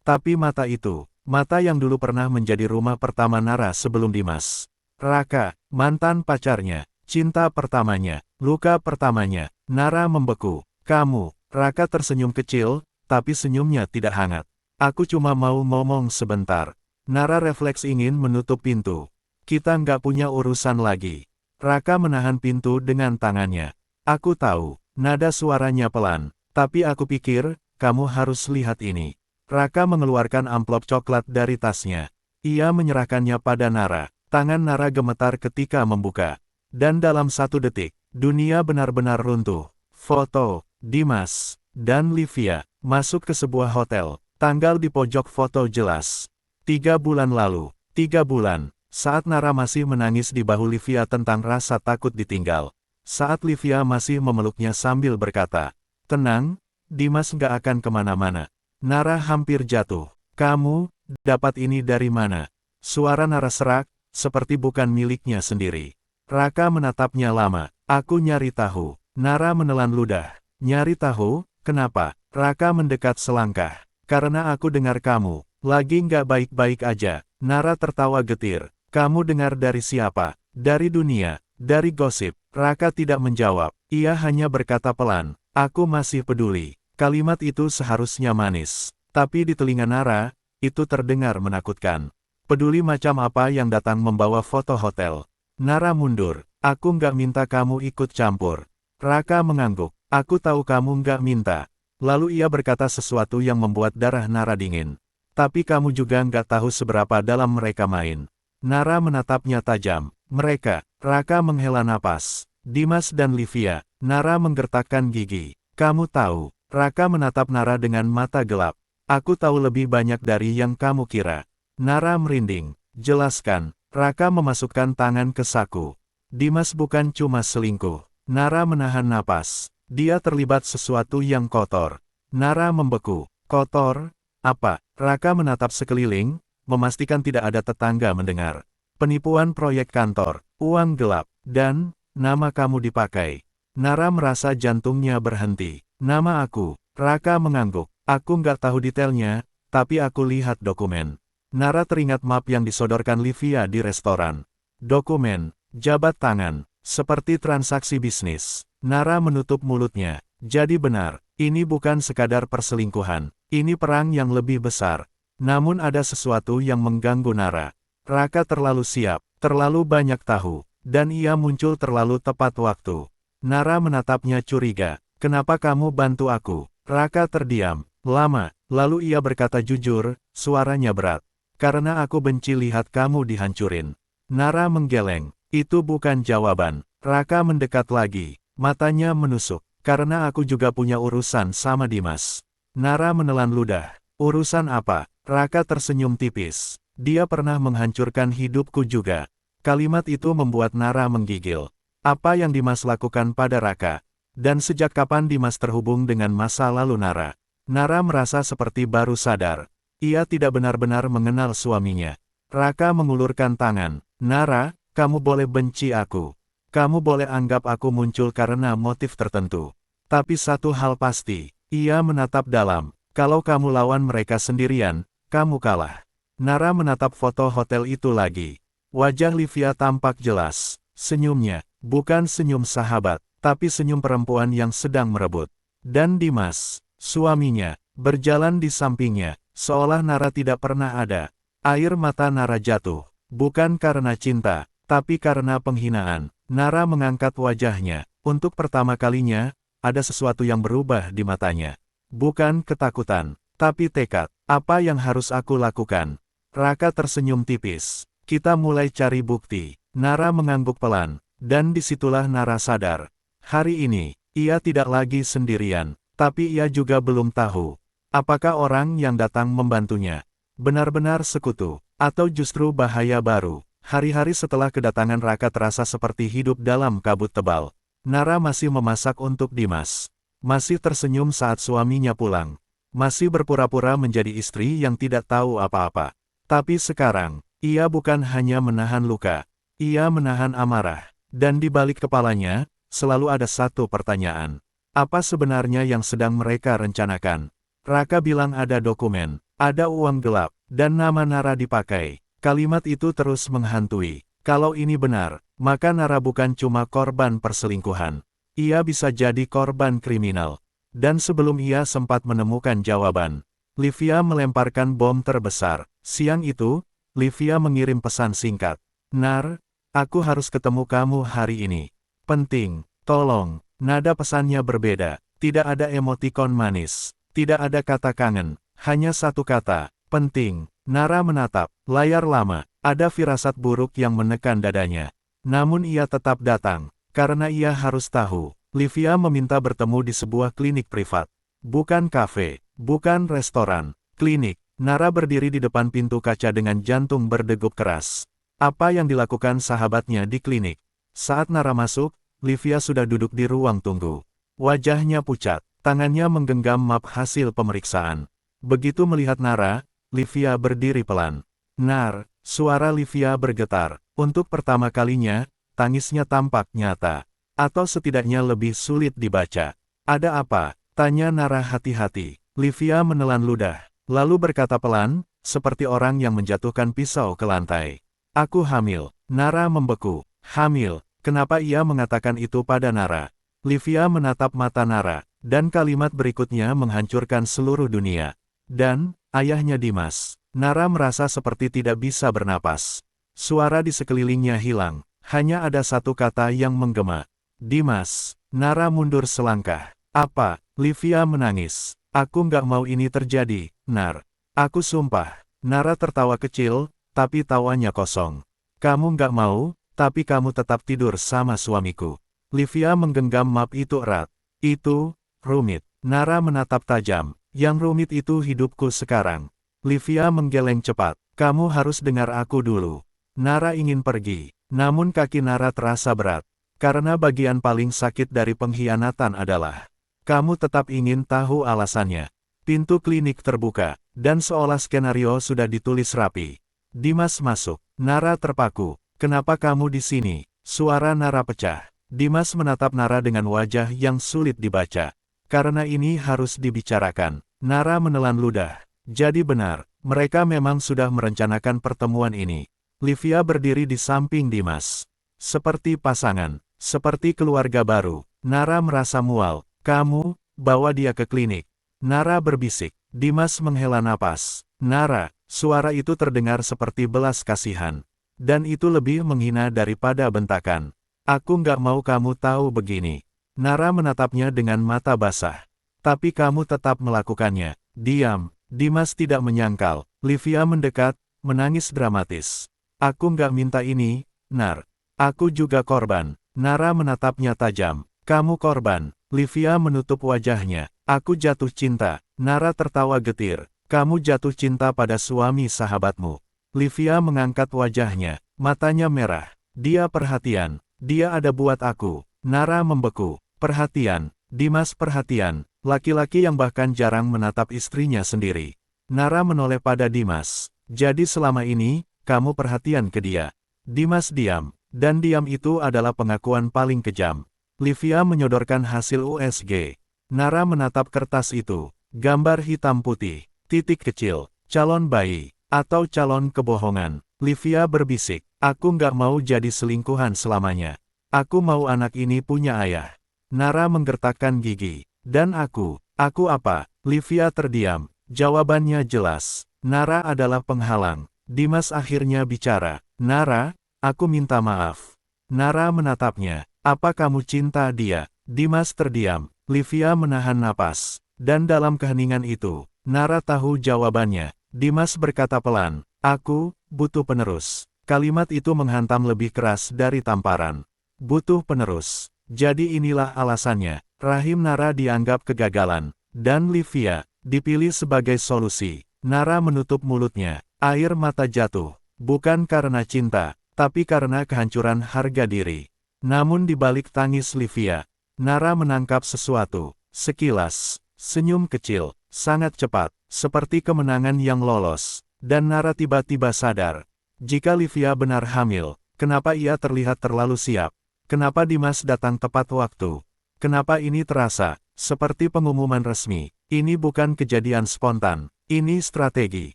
Tapi mata itu, mata yang dulu pernah menjadi rumah pertama Nara sebelum Dimas. Raka, mantan pacarnya, cinta pertamanya, luka pertamanya. Nara membeku. Kamu, Raka tersenyum kecil, tapi senyumnya tidak hangat. Aku cuma mau ngomong sebentar. Nara refleks ingin menutup pintu. Kita nggak punya urusan lagi. Raka menahan pintu dengan tangannya. Aku tahu, nada suaranya pelan, tapi aku pikir, kamu harus lihat ini. Raka mengeluarkan amplop coklat dari tasnya. Ia menyerahkannya pada Nara. Tangan Nara gemetar ketika membuka. Dan dalam 1 detik, dunia benar-benar runtuh. Foto, Dimas, dan Livia, masuk ke sebuah hotel. Tanggal di pojok foto jelas. 3 bulan lalu. 3 bulan. Saat Nara masih menangis di bahu Livia tentang rasa takut ditinggal. Saat Livia masih memeluknya sambil berkata, "Tenang, Dimas nggak akan kemana-mana." Nara hampir jatuh. "Kamu, dapat ini dari mana?" Suara Nara serak, seperti bukan miliknya sendiri. Raka menatapnya lama. "Aku nyari tahu." Nara menelan ludah. "Nyari tahu? Kenapa?" Raka mendekat selangkah. "Karena aku dengar kamu lagi nggak baik-baik aja." Nara tertawa getir. "Kamu dengar dari siapa?" "Dari dunia, dari gosip." Raka tidak menjawab. Ia hanya berkata pelan, "Aku masih peduli." Kalimat itu seharusnya manis. Tapi di telinga Nara, itu terdengar menakutkan. "Peduli macam apa yang datang membawa foto hotel?" Nara mundur. "Aku nggak minta kamu ikut campur." Raka mengangguk. "Aku tahu kamu nggak minta." Lalu ia berkata sesuatu yang membuat darah Nara dingin. "Tapi kamu juga nggak tahu seberapa dalam mereka main." Nara menatapnya tajam. "Mereka." Raka menghela napas. "Dimas dan Livia." Nara menggertakkan gigi. "Kamu tahu." Raka menatap Nara dengan mata gelap. "Aku tahu lebih banyak dari yang kamu kira." Nara merinding. "Jelaskan." Raka memasukkan tangan ke saku. "Dimas bukan cuma selingkuh." Nara menahan napas. "Dia terlibat sesuatu yang kotor." Nara membeku. "Kotor? Apa?" Raka menatap sekeliling, memastikan tidak ada tetangga mendengar. "Penipuan proyek kantor, uang gelap, dan nama kamu dipakai." Nara merasa jantungnya berhenti. "Nama aku." Raka mengangguk. "Aku nggak tahu detailnya, tapi aku lihat dokumen." Nara teringat map yang disodorkan Livia di restoran. Dokumen, jabat tangan, seperti transaksi bisnis. Nara menutup mulutnya. Jadi benar, ini bukan sekadar perselingkuhan. Ini perang yang lebih besar. Namun ada sesuatu yang mengganggu Nara. Raka terlalu siap, terlalu banyak tahu, dan ia muncul terlalu tepat waktu. Nara menatapnya curiga. "Kenapa kamu bantu aku?" Raka terdiam lama, lalu ia berkata jujur, suaranya berat. "Karena aku benci lihat kamu dihancurin." Nara menggeleng. Itu bukan jawaban. Raka mendekat lagi. Matanya menusuk. "Karena aku juga punya urusan sama Dimas." Nara menelan ludah. "Urusan apa?" Raka tersenyum tipis. "Dia pernah menghancurkan hidupku juga." Kalimat itu membuat Nara menggigil. Apa yang Dimas lakukan pada Raka? Dan sejak kapan Dimas terhubung dengan masa lalu Nara? Nara merasa seperti baru sadar. Ia tidak benar-benar mengenal suaminya. Raka mengulurkan tangan. "Nara, kamu boleh benci aku. Kamu boleh anggap aku muncul karena motif tertentu. Tapi satu hal pasti." Ia menatap dalam. "Kalau kamu lawan mereka sendirian, kamu kalah." Nara menatap foto hotel itu lagi. Wajah Livia tampak jelas. Senyumnya, bukan senyum sahabat, tapi senyum perempuan yang sedang merebut. Dan Dimas, suaminya, berjalan di sampingnya, seolah Nara tidak pernah ada. Air mata Nara jatuh, bukan karena cinta, tapi karena penghinaan. Nara mengangkat wajahnya. Untuk pertama kalinya, ada sesuatu yang berubah di matanya. Bukan ketakutan, tapi tekad. "Apa yang harus aku lakukan?" Raka tersenyum tipis. "Kita mulai cari bukti." Nara mengangguk pelan, dan disitulah Nara sadar. Hari ini, ia tidak lagi sendirian, tapi ia juga belum tahu. Apakah orang yang datang membantunya benar-benar sekutu, atau justru bahaya baru? Hari-hari setelah kedatangan Raka terasa seperti hidup dalam kabut tebal. Nara masih memasak untuk Dimas. Masih tersenyum saat suaminya pulang. Masih berpura-pura menjadi istri yang tidak tahu apa-apa. Tapi sekarang, ia bukan hanya menahan luka. Ia menahan amarah. Dan di balik kepalanya, selalu ada satu pertanyaan. Apa sebenarnya yang sedang mereka rencanakan? Raka bilang ada dokumen, ada uang gelap, dan nama Nara dipakai. Kalimat itu terus menghantui. Kalau ini benar, maka Nara bukan cuma korban perselingkuhan. Ia bisa jadi korban kriminal. Dan sebelum ia sempat menemukan jawaban, Livia melemparkan bom terbesar. Siang itu, Livia mengirim pesan singkat. "Nar, aku harus ketemu kamu hari ini. Penting, tolong." Nada pesannya berbeda. Tidak ada emotikon manis. Tidak ada kata kangen. Hanya satu kata, penting. Nara menatap layar lama. Ada firasat buruk yang menekan dadanya. Namun ia tetap datang, karena ia harus tahu. Livia meminta bertemu di sebuah klinik privat. Bukan kafe, bukan restoran, klinik. Nara berdiri di depan pintu kaca dengan jantung berdegup keras. Apa yang dilakukan sahabatnya di klinik? Saat Nara masuk, Livia sudah duduk di ruang tunggu. Wajahnya pucat, tangannya menggenggam map hasil pemeriksaan. Begitu melihat Nara, Livia berdiri pelan. Nar, suara Livia bergetar. Untuk pertama kalinya, tangisnya tampak nyata. Atau setidaknya lebih sulit dibaca. Ada apa? Tanya Nara hati-hati. Livia menelan ludah, lalu berkata pelan, seperti orang yang menjatuhkan pisau ke lantai. Aku hamil. Nara membeku. Hamil. Kenapa ia mengatakan itu pada Nara? Livia menatap mata Nara, dan kalimat berikutnya menghancurkan seluruh dunia. Dan, ayahnya Dimas. Nara merasa seperti tidak bisa bernapas. Suara di sekelilingnya hilang, hanya ada satu kata yang menggema. Dimas. Nara mundur selangkah. Apa? Livia menangis. Aku nggak mau ini terjadi, Nar. Aku sumpah. Nara tertawa kecil, tapi tawanya kosong. Kamu nggak mau, tapi kamu tetap tidur sama suamiku. Livia menggenggam map itu erat. Itu, rumit. Nara menatap tajam. Yang rumit itu hidupku sekarang. Livia menggeleng cepat. Kamu harus dengar aku dulu. Nara ingin pergi, namun kaki Nara terasa berat. Karena bagian paling sakit dari pengkhianatan adalah, kamu tetap ingin tahu alasannya. Pintu klinik terbuka, dan seolah skenario sudah ditulis rapi. Dimas masuk. Nara terpaku. Kenapa kamu di sini? Suara Nara pecah. Dimas menatap Nara dengan wajah yang sulit dibaca. Karena ini harus dibicarakan. Nara menelan ludah. Jadi benar, mereka memang sudah merencanakan pertemuan ini. Livia berdiri di samping Dimas. Seperti pasangan. Seperti keluarga baru. Nara merasa mual. Kamu, bawa dia ke klinik. Nara berbisik. Dimas menghela napas. Nara, suara itu terdengar seperti belas kasihan. Dan itu lebih menghina daripada bentakan. Aku nggak mau kamu tahu begini. Nara menatapnya dengan mata basah. Tapi kamu tetap melakukannya. Diam. Dimas tidak menyangkal. Livia mendekat, menangis dramatis. Aku nggak minta ini, Nar. Aku juga korban. Nara menatapnya tajam. Kamu korban. Livia menutup wajahnya. Aku jatuh cinta. Nara tertawa getir. Kamu jatuh cinta pada suami sahabatmu. Livia mengangkat wajahnya. Matanya merah. Dia perhatian. Dia ada buat aku. Nara membeku. Perhatian. Dimas perhatian. Laki-laki yang bahkan jarang menatap istrinya sendiri. Nara menoleh pada Dimas. Jadi selama ini, kamu perhatian ke dia. Dimas diam. Dan diam itu adalah pengakuan paling kejam. Livia menyodorkan hasil USG. Nara menatap kertas itu. Gambar hitam putih. Titik kecil. Calon bayi. Atau calon kebohongan. Livia berbisik. Aku nggak mau jadi selingkuhan selamanya. Aku mau anak ini punya ayah. Nara menggertakkan gigi. Dan aku apa? Livia terdiam. Jawabannya jelas. Nara adalah penghalang. Dimas akhirnya bicara. Nara, aku minta maaf. Nara menatapnya. Apa kamu cinta dia? Dimas terdiam. Livia menahan napas. Dan dalam keheningan itu, Nara tahu jawabannya. Dimas berkata pelan. Aku butuh penerus. Kalimat itu menghantam lebih keras dari tamparan. Butuh penerus. Jadi inilah alasannya. Rahim Nara dianggap kegagalan. Dan Livia dipilih sebagai solusi. Nara menutup mulutnya. Air mata jatuh. Bukan karena cinta, tapi karena kehancuran harga diri. Namun di balik tangis Livia, Nara menangkap sesuatu. Sekilas, senyum kecil, sangat cepat, seperti kemenangan yang lolos. Dan Nara tiba-tiba sadar. Jika Livia benar hamil, kenapa ia terlihat terlalu siap? Kenapa Dimas datang tepat waktu? Kenapa ini terasa seperti pengumuman resmi? Ini bukan kejadian spontan. Ini strategi.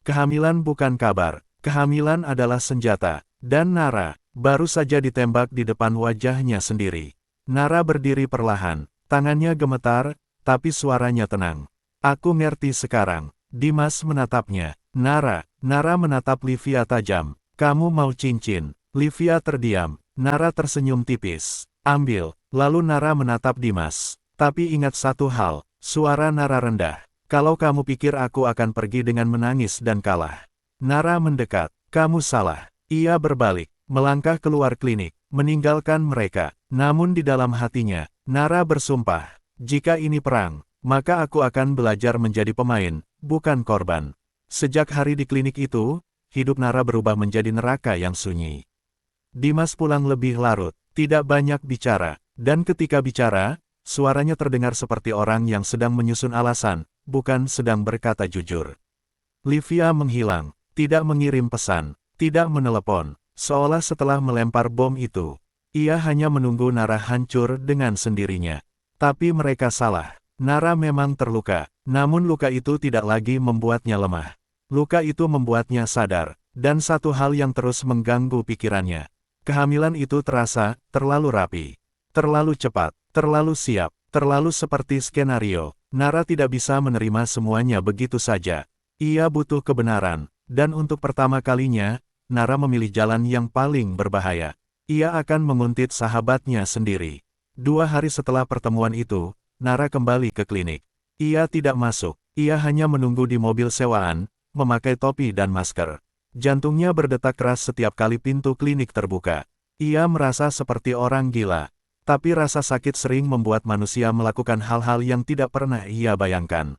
Kehamilan bukan kabar. Kehamilan adalah senjata. Dan Nara baru saja ditembak di depan wajahnya sendiri. Nara berdiri perlahan. Tangannya gemetar, tapi suaranya tenang. Aku ngerti sekarang. Dimas menatapnya. Nara menatap Livia tajam. Kamu mau cincin? Livia terdiam. Nara tersenyum tipis. Ambil. Lalu Nara menatap Dimas. Tapi ingat satu hal. Suara Nara rendah. Kalau kamu pikir aku akan pergi dengan menangis dan kalah. Nara mendekat. Kamu salah. Ia berbalik. Melangkah keluar klinik. meninggalkan mereka. Namun di dalam hatinya, Nara bersumpah, jika ini perang, maka aku akan belajar menjadi pemain, bukan korban. Sejak hari di klinik itu, hidup Nara berubah menjadi neraka yang sunyi. Dimas pulang lebih larut, tidak banyak bicara, dan ketika bicara, suaranya terdengar seperti orang yang sedang menyusun alasan, bukan sedang berkata jujur. Livia menghilang, tidak mengirim pesan, tidak menelepon, seolah setelah melempar bom itu, ia hanya menunggu Nara hancur dengan sendirinya. Tapi mereka salah, Nara memang terluka, namun luka itu tidak lagi membuatnya lemah. Luka itu membuatnya sadar, dan satu hal yang terus mengganggu pikirannya. Kehamilan itu terasa terlalu rapi, terlalu cepat, terlalu siap, terlalu seperti skenario. Nara tidak bisa menerima semuanya begitu saja. Ia butuh kebenaran, dan untuk pertama kalinya, Nara memilih jalan yang paling berbahaya. Ia akan menguntit sahabatnya sendiri. 2 hari setelah pertemuan itu, Nara kembali ke klinik. Ia tidak masuk, ia hanya menunggu di mobil sewaan, memakai topi dan masker. Jantungnya berdetak keras setiap kali pintu klinik terbuka. Ia merasa seperti orang gila. Tapi rasa sakit sering membuat manusia melakukan hal-hal yang tidak pernah ia bayangkan.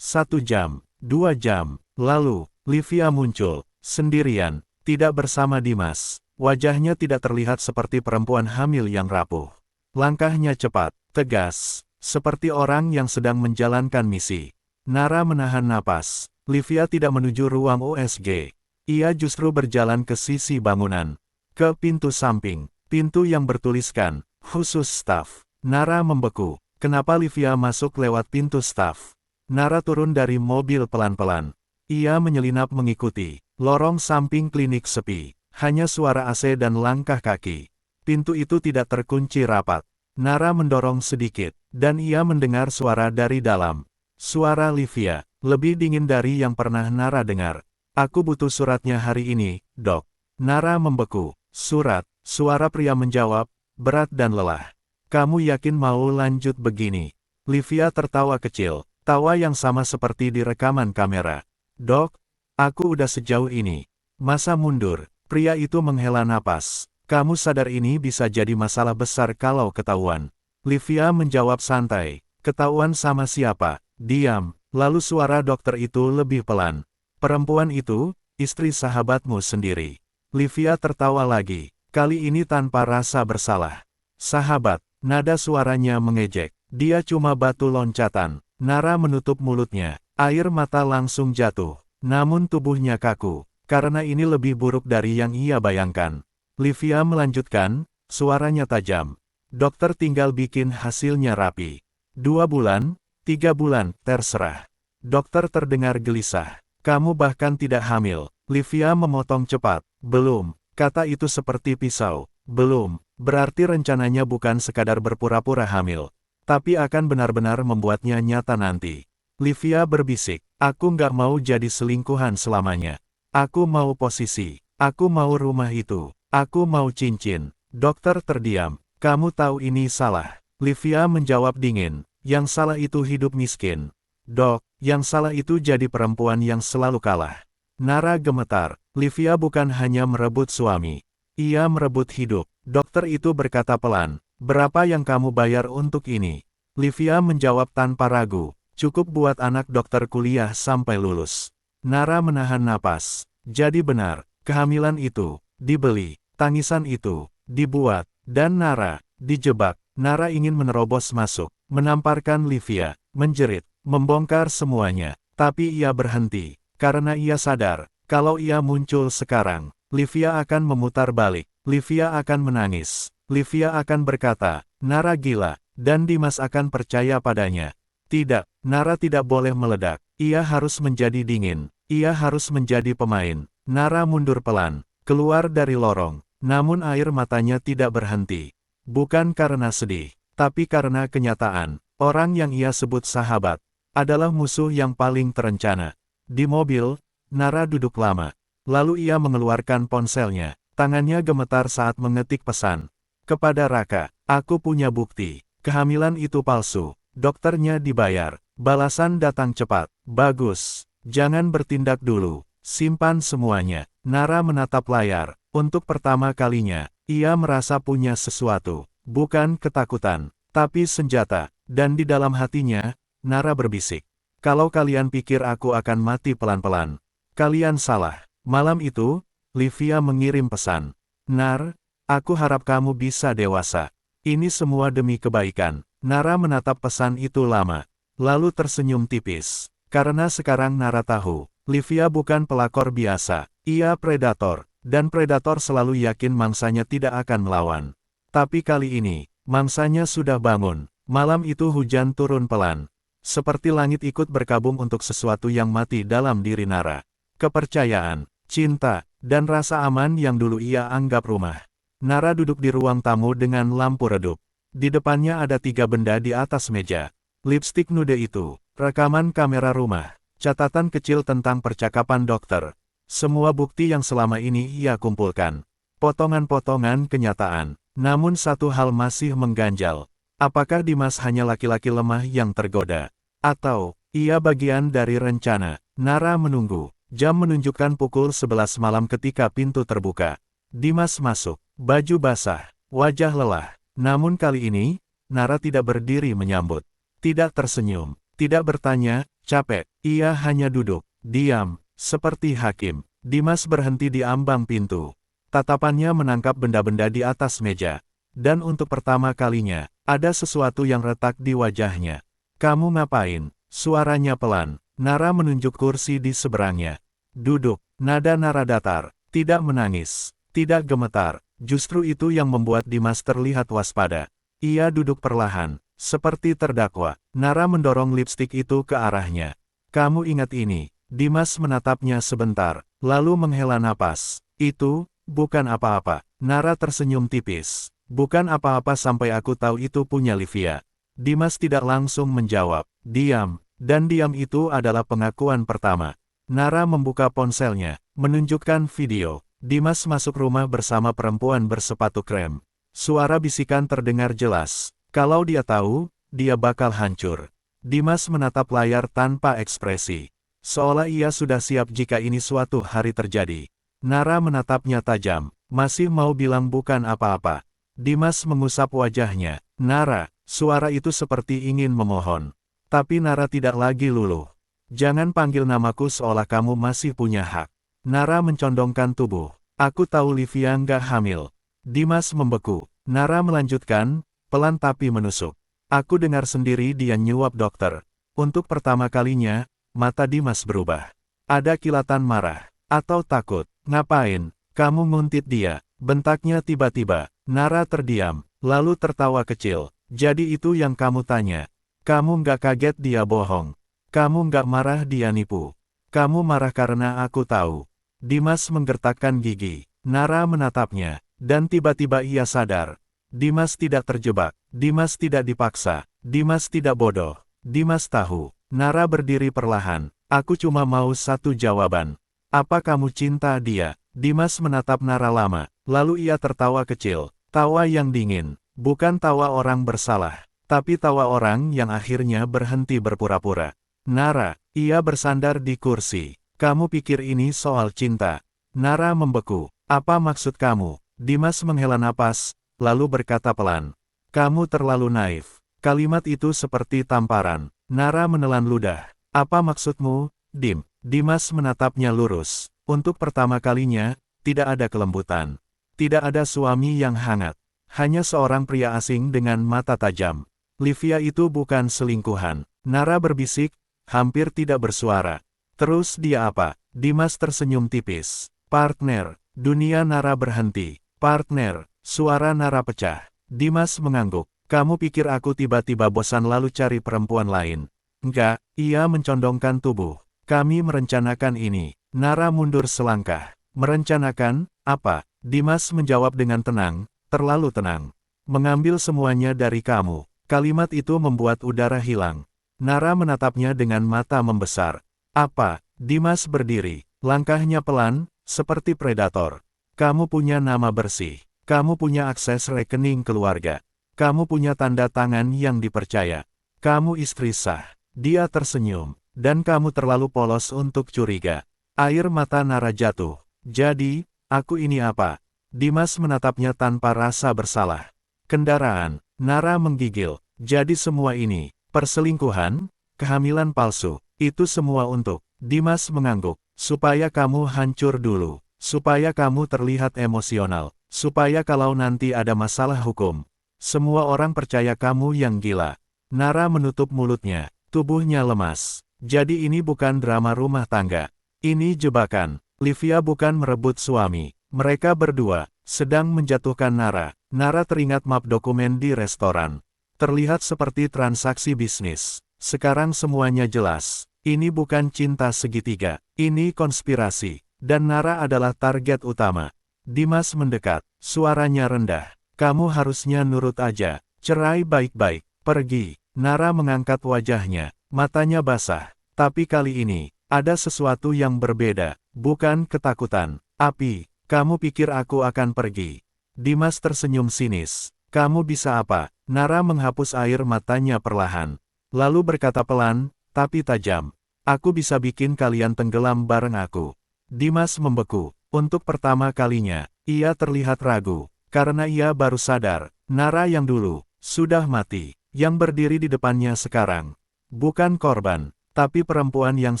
1 jam, 2 jam, lalu, Livia muncul, sendirian, tidak bersama Dimas. Wajahnya tidak terlihat seperti perempuan hamil yang rapuh. Langkahnya cepat, tegas, seperti orang yang sedang menjalankan misi. Nara menahan napas. Livia tidak menuju ruang USG. Ia justru berjalan ke sisi bangunan. Ke pintu samping, pintu yang bertuliskan, khusus staf. Nara membeku. Kenapa Livia masuk lewat pintu staf? Nara turun dari mobil pelan-pelan. Ia menyelinap mengikuti. Lorong samping klinik sepi. Hanya suara AC dan langkah kaki. Pintu itu tidak terkunci rapat. Nara mendorong sedikit, dan ia mendengar suara dari dalam. Suara Livia, lebih dingin dari yang pernah Nara dengar. Aku butuh suratnya hari ini, Dok. Nara membeku. Surat, suara pria menjawab, berat dan lelah. Kamu yakin mau lanjut begini? Livia tertawa kecil. Tawa yang sama seperti di rekaman kamera. Dok, aku udah sejauh ini. Masa mundur? Pria itu menghela napas. Kamu sadar ini bisa jadi masalah besar kalau ketahuan. Livia menjawab santai. Ketahuan sama siapa? Diam. Lalu suara dokter itu lebih pelan. Perempuan itu, istri sahabatmu sendiri. Livia tertawa lagi. Kali ini tanpa rasa bersalah. Sahabat, nada suaranya mengejek. Dia cuma batu loncatan. Nara menutup mulutnya, air mata langsung jatuh, namun tubuhnya kaku, karena ini lebih buruk dari yang ia bayangkan. Livia melanjutkan, suaranya tajam. Dokter tinggal bikin hasilnya rapi. 2 bulan, 3 bulan, terserah. Dokter terdengar gelisah. Kamu bahkan tidak hamil. Livia memotong cepat. Belum, kata itu seperti pisau. Belum, berarti rencananya bukan sekadar berpura-pura hamil. Tapi akan benar-benar membuatnya nyata nanti. Livia berbisik, aku nggak mau jadi selingkuhan selamanya. Aku mau posisi, aku mau rumah itu, aku mau cincin. Dokter terdiam, kamu tahu ini salah. Livia menjawab dingin, yang salah itu hidup miskin. Dok, yang salah itu jadi perempuan yang selalu kalah. Nara gemetar, Livia bukan hanya merebut suami. Ia merebut hidup. Dokter itu berkata pelan. Berapa yang kamu bayar untuk ini? Livia menjawab tanpa ragu, cukup buat anak dokter kuliah sampai lulus. Nara menahan napas. Jadi benar, kehamilan itu, dibeli, tangisan itu, dibuat, dan Nara, dijebak. Nara ingin menerobos masuk, menamparkan Livia, menjerit, membongkar semuanya. Tapi ia berhenti, karena ia sadar, kalau ia muncul sekarang, Livia akan memutar balik, Livia akan menangis. Livia akan berkata, Nara gila, dan Dimas akan percaya padanya. Tidak, Nara tidak boleh meledak. Ia harus menjadi dingin. Ia harus menjadi pemain. Nara mundur pelan, keluar dari lorong. Namun air matanya tidak berhenti. Bukan karena sedih, tapi karena kenyataan. Orang yang ia sebut sahabat, adalah musuh yang paling terencana. Di mobil, Nara duduk lama. Lalu ia mengeluarkan ponselnya. Tangannya gemetar saat mengetik pesan. Kepada Raka, aku punya bukti. Kehamilan itu palsu. Dokternya dibayar. Balasan datang cepat. Bagus. Jangan bertindak dulu. Simpan semuanya. Nara menatap layar. Untuk pertama kalinya, Ia merasa punya sesuatu, bukan ketakutan, tapi senjata, dan di dalam hatinya, Nara berbisik. Kalau kalian pikir aku akan mati pelan-pelan, kalian salah. Malam itu, Livia mengirim pesan. Nar, aku harap kamu bisa dewasa. Ini semua demi kebaikan. Nara menatap pesan itu lama, lalu tersenyum tipis. Karena sekarang Nara tahu, Livia bukan pelakor biasa, ia predator. Dan predator selalu yakin mangsanya tidak akan melawan. Tapi kali ini, mangsanya sudah bangun. Malam itu hujan turun pelan. Seperti langit ikut berkabung untuk sesuatu yang mati dalam diri Nara. Kepercayaan, cinta, dan rasa aman yang dulu ia anggap rumah. Nara duduk di ruang tamu dengan lampu redup. Di depannya ada 3 benda di atas meja. Lipstik nude itu, rekaman kamera rumah, catatan kecil tentang percakapan dokter. Semua bukti yang selama ini ia kumpulkan. Potongan-potongan kenyataan. Namun satu hal masih mengganjal. Apakah Dimas hanya laki-laki lemah yang tergoda? Atau, ia bagian dari rencana? Nara menunggu. Jam menunjukkan pukul 11 malam ketika pintu terbuka. Dimas masuk. Baju basah. Wajah lelah. Namun kali ini, Nara tidak berdiri menyambut. Tidak tersenyum. Tidak bertanya, capek. Ia hanya duduk. Diam. Seperti hakim, Dimas berhenti di ambang pintu. Tatapannya menangkap benda-benda di atas meja. Dan untuk pertama kalinya, ada sesuatu yang retak di wajahnya. Kamu ngapain? Suaranya pelan. Nara menunjuk kursi di seberangnya. Duduk. Nada Nara datar. Tidak menangis. Tidak gemetar. Justru itu yang membuat Dimas terlihat waspada. Ia duduk perlahan. Seperti terdakwa. Nara mendorong lipstik itu ke arahnya. Kamu ingat ini? Dimas menatapnya sebentar, lalu menghela napas. Itu, bukan apa-apa. Nara tersenyum tipis. Bukan apa-apa sampai aku tahu itu punya Livia. Dimas tidak langsung menjawab. Diam. Dan diam itu adalah pengakuan pertama. Nara membuka ponselnya, menunjukkan video. Dimas masuk rumah bersama perempuan bersepatu krem. Suara bisikan terdengar jelas. Kalau dia tahu, dia bakal hancur. Dimas menatap layar tanpa ekspresi. Seolah ia sudah siap jika ini suatu hari terjadi. Nara menatapnya tajam, masih mau bilang bukan apa-apa. Dimas mengusap wajahnya. Nara, suara itu seperti ingin memohon. Tapi Nara tidak lagi luluh. Jangan panggil namaku seolah kamu masih punya hak. Nara mencondongkan tubuh. Aku tahu Livia nggak hamil. Dimas membeku. Nara melanjutkan, pelan tapi menusuk. Aku dengar sendiri dia nyuap dokter. Untuk pertama kalinya, mata Dimas berubah. Ada kilatan marah. Atau takut. Ngapain? Kamu nguntit dia. Bentaknya tiba-tiba. Nara terdiam. Lalu tertawa kecil. Jadi itu yang kamu tanya. Kamu nggak kaget dia bohong. Kamu nggak marah dia nipu. Kamu marah karena aku tahu. Dimas menggertakkan gigi. Nara menatapnya. Dan tiba-tiba ia sadar. Dimas tidak terjebak. Dimas tidak dipaksa. Dimas tidak bodoh. Dimas tahu. Nara berdiri perlahan. Aku cuma mau satu jawaban. Apa kamu cinta dia? Dimas menatap Nara lama. Lalu ia tertawa kecil. Tawa yang dingin. Bukan tawa orang bersalah. Tapi tawa orang yang akhirnya berhenti berpura-pura. Nara, ia bersandar di kursi. Kamu pikir ini soal cinta? Nara membeku. Apa maksud kamu? Dimas menghela napas, lalu berkata pelan. Kamu terlalu naif. Kalimat itu seperti tamparan. Nara menelan ludah. Apa maksudmu, Dim? Dimas menatapnya lurus. Untuk pertama kalinya, tidak ada kelembutan. Tidak ada suami yang hangat. Hanya seorang pria asing dengan mata tajam. Livia itu bukan selingkuhan. Nara berbisik, hampir tidak bersuara. Terus dia apa? Dimas tersenyum tipis. Partner. Dunia Nara berhenti. Partner. Suara Nara pecah. Dimas mengangguk. Kamu pikir aku tiba-tiba bosan lalu cari perempuan lain? Enggak, ia mencondongkan tubuh. Kami merencanakan ini. Nara mundur selangkah. Merencanakan, apa? Dimas menjawab dengan tenang, terlalu tenang. Mengambil semuanya dari kamu. Kalimat itu membuat udara hilang. Nara menatapnya dengan mata membesar. Apa? Dimas berdiri. Langkahnya pelan, seperti predator. Kamu punya nama bersih. Kamu punya akses rekening keluarga. Kamu punya tanda tangan yang dipercaya. Kamu istri sah. Dia tersenyum. Dan kamu terlalu polos untuk curiga. Air mata Nara jatuh. Jadi, aku ini apa? Dimas menatapnya tanpa rasa bersalah. Kendaraan, Nara menggigil. Jadi semua ini, perselingkuhan, kehamilan palsu, itu semua untuk, Dimas mengangguk, supaya kamu hancur dulu, supaya kamu terlihat emosional, supaya kalau nanti ada masalah hukum, semua orang percaya kamu yang gila. Nara menutup mulutnya, tubuhnya lemas. Jadi ini bukan drama rumah tangga. Ini jebakan. Livia bukan merebut suami. Mereka berdua sedang menjatuhkan Nara. Nara teringat map dokumen di restoran. Terlihat seperti transaksi bisnis. Sekarang semuanya jelas. Ini bukan cinta segitiga. Ini konspirasi. Dan Nara adalah target utama. Dimas mendekat. Suaranya rendah. Kamu harusnya nurut aja. Cerai baik-baik. Pergi. Nara mengangkat wajahnya. Matanya basah. Tapi kali ini, ada sesuatu yang berbeda. Bukan ketakutan. Api. Kamu pikir aku akan pergi? Dimas tersenyum sinis. Kamu bisa apa? Nara menghapus air matanya perlahan. Lalu berkata pelan, tapi tajam. Aku bisa bikin kalian tenggelam bareng aku. Dimas membeku. Untuk pertama kalinya, ia terlihat ragu. Karena ia baru sadar, Nara yang dulu, sudah mati. Yang berdiri di depannya sekarang. Bukan korban, tapi perempuan yang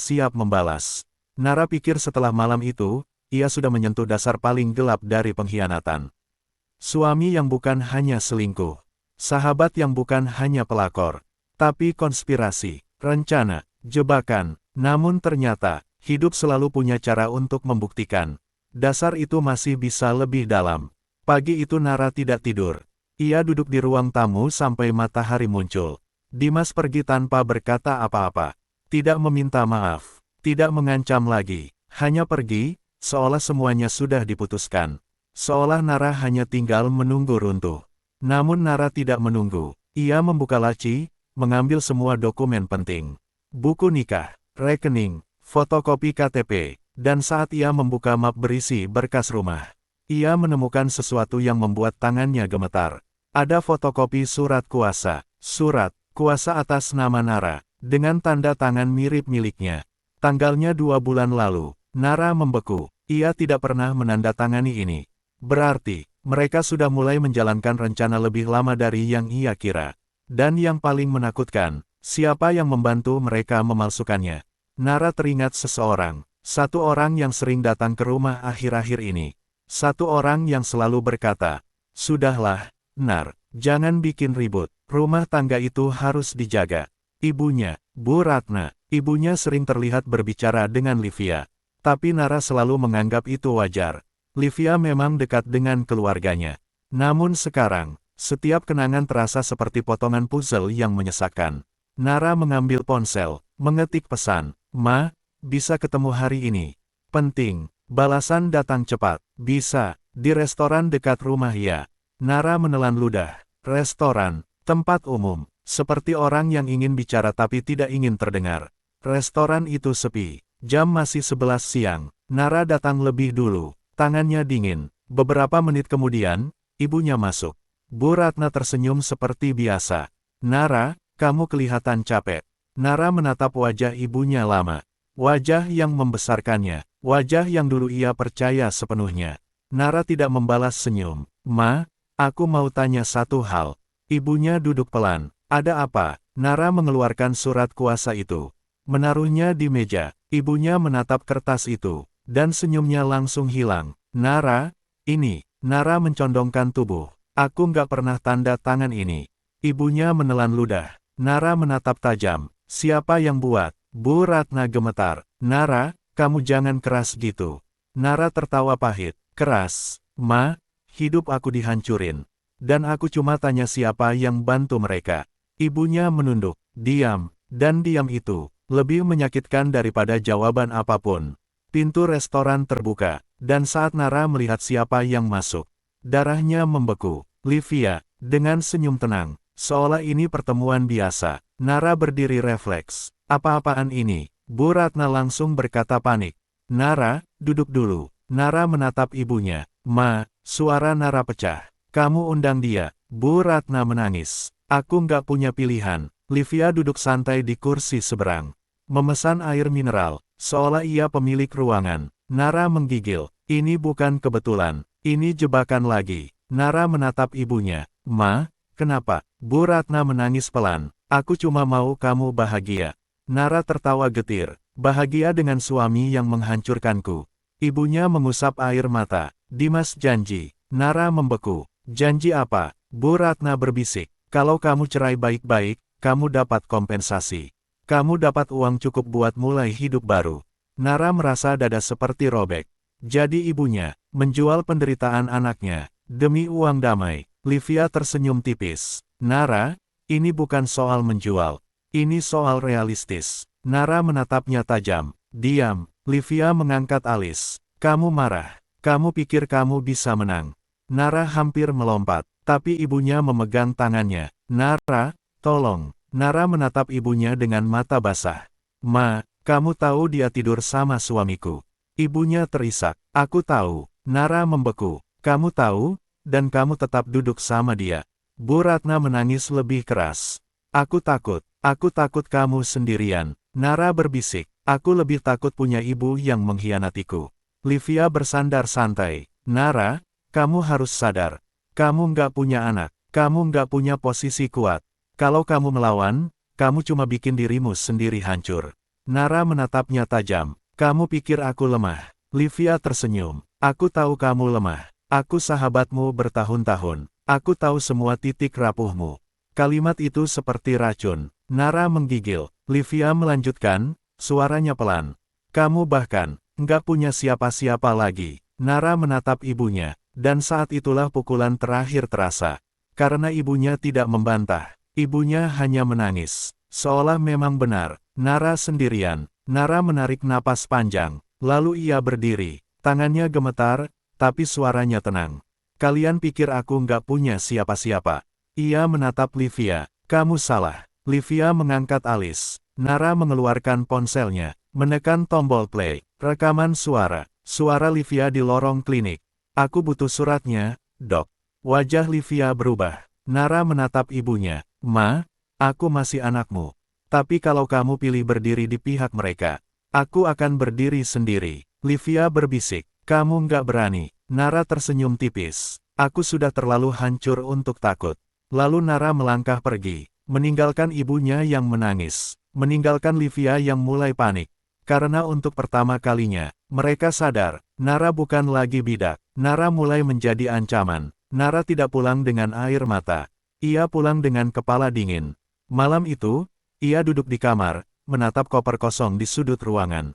siap membalas. Nara pikir setelah malam itu, ia sudah menyentuh dasar paling gelap dari pengkhianatan. Suami yang bukan hanya selingkuh. Sahabat yang bukan hanya pelakor. Tapi konspirasi, rencana, jebakan. Namun ternyata, hidup selalu punya cara untuk membuktikan. Dasar itu masih bisa lebih dalam. Pagi itu Nara tidak tidur. Ia duduk di ruang tamu sampai matahari muncul. Dimas pergi tanpa berkata apa-apa. Tidak meminta maaf. Tidak mengancam lagi. Hanya pergi, seolah semuanya sudah diputuskan. Seolah Nara hanya tinggal menunggu runtuh. Namun Nara tidak menunggu. Ia membuka laci, mengambil semua dokumen penting. Buku nikah, rekening, fotokopi KTP, dan saat ia membuka map berisi berkas rumah, ia menemukan sesuatu yang membuat tangannya gemetar. Ada fotokopi surat kuasa atas nama Nara, dengan tanda tangan mirip miliknya. Tanggalnya 2 bulan lalu. Nara membeku. Ia tidak pernah menandatangani ini. Berarti, mereka sudah mulai menjalankan rencana lebih lama dari yang ia kira. Dan yang paling menakutkan, siapa yang membantu mereka memalsukannya? Nara teringat seseorang. Satu orang yang sering datang ke rumah akhir-akhir ini. Satu orang yang selalu berkata, "Sudahlah, Nar, jangan bikin ribut. Rumah tangga itu harus dijaga." Ibunya, Bu Ratna. Ibunya sering terlihat berbicara dengan Livia. Tapi Nara selalu menganggap itu wajar. Livia memang dekat dengan keluarganya. Namun sekarang, setiap kenangan terasa seperti potongan puzzle yang menyesakkan. Nara mengambil ponsel, mengetik pesan. "Ma, bisa ketemu hari ini. Penting." Balasan datang cepat. "Bisa, di restoran dekat rumah ya." Nara menelan ludah. Restoran, tempat umum, seperti orang yang ingin bicara tapi tidak ingin terdengar. Restoran itu sepi. Jam masih 11 siang. Nara datang lebih dulu. Tangannya dingin. Beberapa menit kemudian, ibunya masuk. Bu Ratna tersenyum seperti biasa. "Nara, kamu kelihatan capek." Nara menatap wajah ibunya lama. Wajah yang membesarkannya. Wajah yang dulu ia percaya sepenuhnya. Nara tidak membalas senyum. "Ma, aku mau tanya satu hal." Ibunya duduk pelan. "Ada apa?" Nara mengeluarkan surat kuasa itu. Menaruhnya di meja. Ibunya menatap kertas itu. Dan senyumnya langsung hilang. "Nara, ini." Nara mencondongkan tubuh. "Aku nggak pernah tanda tangan ini." Ibunya menelan ludah. Nara menatap tajam. "Siapa yang buat?" Bu Ratna gemetar. "Nara, kamu jangan keras gitu." Nara tertawa pahit. "Keras? Ma, hidup aku dihancurin. Dan aku cuma tanya siapa yang bantu mereka." Ibunya menunduk. Diam. Dan diam itu lebih menyakitkan daripada jawaban apapun. Pintu restoran terbuka. Dan saat Nara melihat siapa yang masuk, darahnya membeku. Livia, dengan senyum tenang. Seolah ini pertemuan biasa. Nara berdiri refleks. "Apa-apaan ini?" Bu Ratna langsung berkata panik. "Nara, duduk dulu." Nara menatap ibunya. "Ma," suara Nara pecah. "Kamu undang dia." Bu Ratna menangis. "Aku nggak punya pilihan." Livia duduk santai di kursi seberang. Memesan air mineral, seolah ia pemilik ruangan. Nara menggigil. Ini bukan kebetulan. Ini jebakan lagi. Nara menatap ibunya. Ma, kenapa? Bu Ratna menangis pelan. Aku cuma mau kamu bahagia. Nara tertawa getir. Bahagia dengan suami yang menghancurkanku. Ibunya mengusap air mata. Dimas janji. Nara membeku. Janji apa? Bu Ratna berbisik. Kalau kamu cerai baik-baik, kamu dapat kompensasi. Kamu dapat uang cukup buat mulai hidup baru. Nara merasa dada seperti robek. Jadi ibunya, menjual penderitaan anaknya, demi uang damai. Livia tersenyum tipis. Nara, ini bukan soal menjual. Ini soal realistis. Nara menatapnya tajam. Diam. Livia mengangkat alis. Kamu marah. Kamu pikir kamu bisa menang. Nara hampir melompat, tapi ibunya memegang tangannya. Nara, tolong. Nara menatap ibunya dengan mata basah. Ma, kamu tahu dia tidur sama suamiku. Ibunya terisak. Aku tahu. Nara membeku. Kamu tahu, dan kamu tetap duduk sama dia. Bu Ratna menangis lebih keras. Aku takut kamu sendirian. Nara berbisik. Aku lebih takut punya ibu yang mengkhianatiku. Livia bersandar santai. Nara, kamu harus sadar. Kamu nggak punya anak. Kamu nggak punya posisi kuat. Kalau kamu melawan, kamu cuma bikin dirimu sendiri hancur. Nara menatapnya tajam. Kamu pikir aku lemah? Livia tersenyum. Aku tahu kamu lemah. Aku sahabatmu bertahun-tahun. Aku tahu semua titik rapuhmu. Kalimat itu seperti racun. Nara menggigil. Livia melanjutkan, suaranya pelan. Kamu bahkan nggak punya siapa-siapa lagi. Nara menatap ibunya, dan saat itulah pukulan terakhir terasa. Karena ibunya tidak membantah. Ibunya hanya menangis. Seolah memang benar. Nara sendirian. Nara menarik napas panjang. Lalu ia berdiri. Tangannya gemetar, tapi suaranya tenang. Kalian pikir aku nggak punya siapa-siapa? Ia menatap Livia. Kamu salah. Livia mengangkat alis. Nara mengeluarkan ponselnya. Menekan tombol play. Rekaman suara. Suara Livia di lorong klinik. Aku butuh suratnya, dok. Wajah Livia berubah. Nara menatap ibunya. Ma, aku masih anakmu. Tapi kalau kamu pilih berdiri di pihak mereka, aku akan berdiri sendiri. Livia berbisik. Kamu nggak berani. Nara tersenyum tipis. Aku sudah terlalu hancur untuk takut. Lalu Nara melangkah pergi, meninggalkan ibunya yang menangis, meninggalkan Livia yang mulai panik. Karena untuk pertama kalinya, mereka sadar, Nara bukan lagi bidak. Nara mulai menjadi ancaman. Nara tidak pulang dengan air mata. Ia pulang dengan kepala dingin. Malam itu, ia duduk di kamar, menatap koper kosong di sudut ruangan.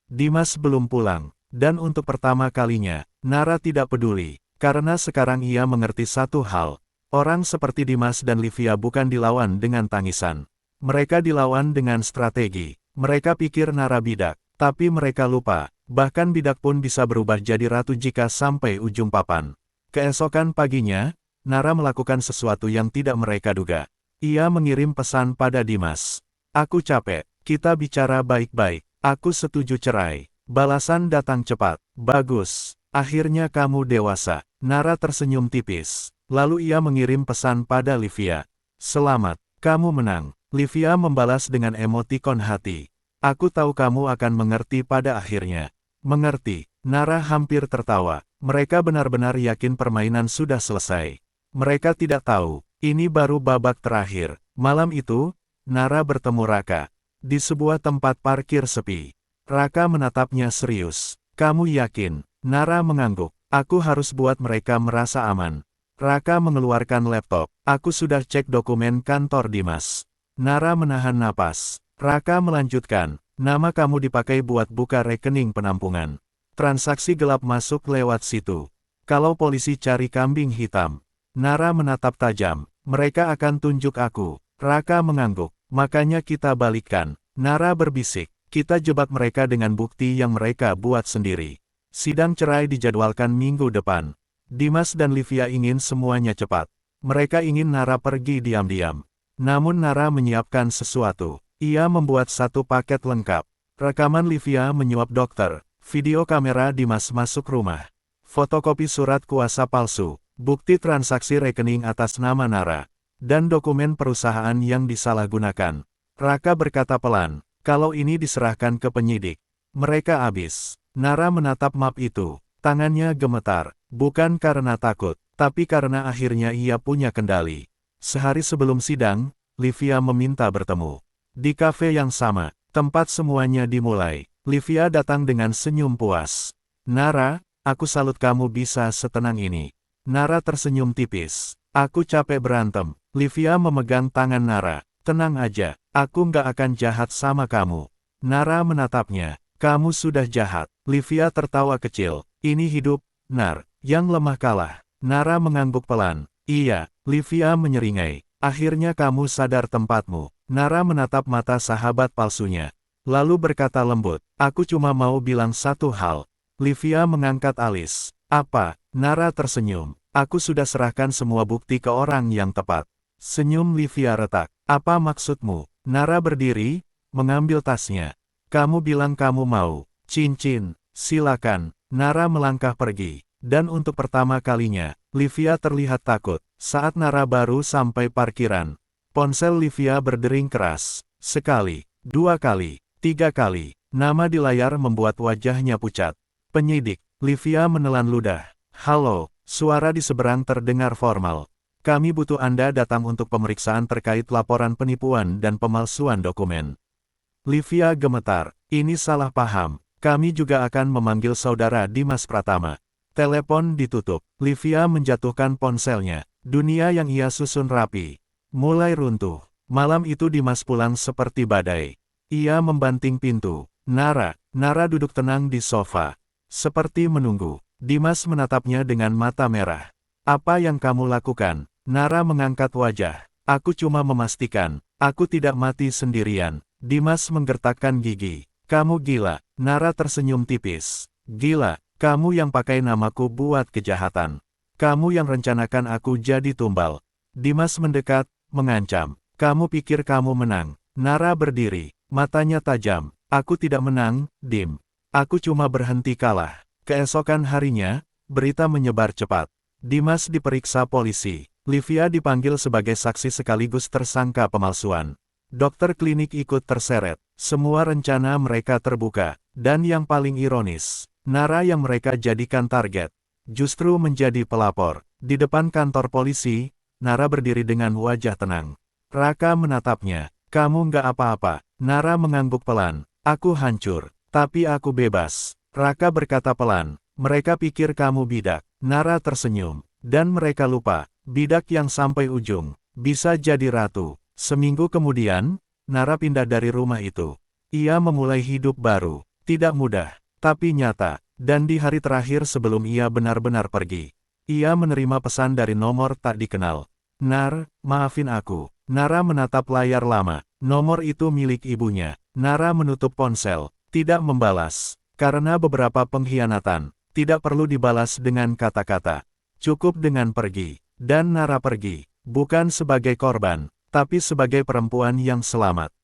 Dimas belum pulang, dan untuk pertama kalinya, Nara tidak peduli, karena sekarang ia mengerti satu hal. Orang seperti Dimas dan Livia bukan dilawan dengan tangisan. Mereka dilawan dengan strategi. Mereka pikir Nara bidak, tapi mereka lupa, bahkan bidak pun bisa berubah jadi ratu jika sampai ujung papan. Keesokan paginya, Nara melakukan sesuatu yang tidak mereka duga. Ia mengirim pesan pada Dimas. Aku capek, kita bicara baik-baik. Aku setuju cerai. Balasan datang cepat. Bagus, akhirnya kamu dewasa. Nara tersenyum tipis. Lalu ia mengirim pesan pada Livia. Selamat, kamu menang. Livia membalas dengan emotikon hati. Aku tahu kamu akan mengerti pada akhirnya. Mengerti. Nara hampir tertawa. Mereka benar-benar yakin permainan sudah selesai. Mereka tidak tahu. Ini baru babak terakhir. Malam itu, Nara bertemu Raka. Di sebuah tempat parkir sepi. Raka menatapnya serius. Kamu yakin? Nara mengangguk. Aku harus buat mereka merasa aman. Raka mengeluarkan laptop. Aku sudah cek dokumen kantor Dimas. Nara menahan napas. Raka melanjutkan. Nama kamu dipakai buat buka rekening penampungan. Transaksi gelap masuk lewat situ. Kalau polisi cari kambing hitam. Nara menatap tajam. Mereka akan tunjuk aku. Raka mengangguk. Makanya kita balikkan. Nara berbisik. Kita jebak mereka dengan bukti yang mereka buat sendiri. Sidang cerai dijadwalkan minggu depan. Dimas dan Livia ingin semuanya cepat. Mereka ingin Nara pergi diam-diam. Namun Nara menyiapkan sesuatu. Ia membuat satu paket lengkap. Rekaman Livia menyuap dokter. Video kamera Dimas masuk rumah. Fotokopi surat kuasa palsu. Bukti transaksi rekening atas nama Nara. Dan dokumen perusahaan yang disalahgunakan. Raka berkata pelan, kalau ini diserahkan ke penyidik, mereka habis. Nara menatap map itu. Tangannya gemetar, bukan karena takut, tapi karena akhirnya ia punya kendali. Sehari sebelum sidang, Livia meminta bertemu. Di kafe yang sama, tempat semuanya dimulai, Livia datang dengan senyum puas. Nara, aku salut kamu bisa setenang ini. Nara tersenyum tipis. Aku capek berantem. Livia memegang tangan Nara. Tenang aja, aku nggak akan jahat sama kamu. Nara menatapnya. Kamu sudah jahat. Livia tertawa kecil. Ini hidup, Nar. Yang lemah kalah. Nara mengangguk pelan. Iya, Livia menyeringai. Akhirnya kamu sadar tempatmu. Nara menatap mata sahabat palsunya. Lalu berkata lembut, aku cuma mau bilang satu hal. Livia mengangkat alis. Apa? Nara tersenyum. Aku sudah serahkan semua bukti ke orang yang tepat. Senyum Livia retak. Apa maksudmu? Nara berdiri, mengambil tasnya. Kamu bilang kamu mau. Cincin, silakan. Nara melangkah pergi. Dan untuk pertama kalinya, Livia terlihat takut. Saat Nara baru sampai parkiran, ponsel Livia berdering keras. Sekali, dua kali, tiga kali. Nama di layar membuat wajahnya pucat. Penyidik, Livia menelan ludah. Halo, suara di seberang terdengar formal. Kami butuh Anda datang untuk pemeriksaan terkait laporan penipuan dan pemalsuan dokumen. Livia gemetar. Ini salah paham. Kami juga akan memanggil saudara Dimas Pratama. Telepon ditutup. Livia menjatuhkan ponselnya. Dunia yang ia susun rapi mulai runtuh. Malam itu Dimas pulang seperti badai. Ia membanting pintu. Nara duduk tenang di sofa. Seperti menunggu. Dimas menatapnya dengan mata merah. Apa yang kamu lakukan? Nara mengangkat wajah. Aku cuma memastikan, aku tidak mati sendirian. Dimas menggertakkan gigi. Kamu gila. Nara tersenyum tipis. Gila, kamu yang pakai namaku buat kejahatan. Kamu yang rencanakan aku jadi tumbal. Dimas mendekat, mengancam. Kamu pikir kamu menang? Nara berdiri, matanya tajam. Aku tidak menang, Dim. Aku cuma berhenti kalah. Keesokan harinya, berita menyebar cepat. Dimas diperiksa polisi. Livia dipanggil sebagai saksi sekaligus tersangka pemalsuan. Dokter klinik ikut terseret. Semua rencana mereka terbuka. Dan yang paling ironis, Nara yang mereka jadikan target, justru menjadi pelapor. Di depan kantor polisi, Nara berdiri dengan wajah tenang. Raka menatapnya. Kamu nggak apa-apa. Nara mengangguk pelan. Aku hancur, tapi aku bebas. Raka berkata pelan. Mereka pikir kamu bidak. Nara tersenyum. Dan mereka lupa, bidak yang sampai ujung bisa jadi ratu. Seminggu kemudian, Nara pindah dari rumah itu. Ia memulai hidup baru. Tidak mudah, tapi nyata. Dan di hari terakhir sebelum ia benar-benar pergi, ia menerima pesan dari nomor tak dikenal. Nar, maafin aku. Nara menatap layar lama. Nomor itu milik ibunya. Nara menutup ponsel, tidak membalas. Karena beberapa pengkhianatan, tidak perlu dibalas dengan kata-kata. Cukup dengan pergi. Dan Nara pergi, bukan sebagai korban, tapi sebagai perempuan yang selamat.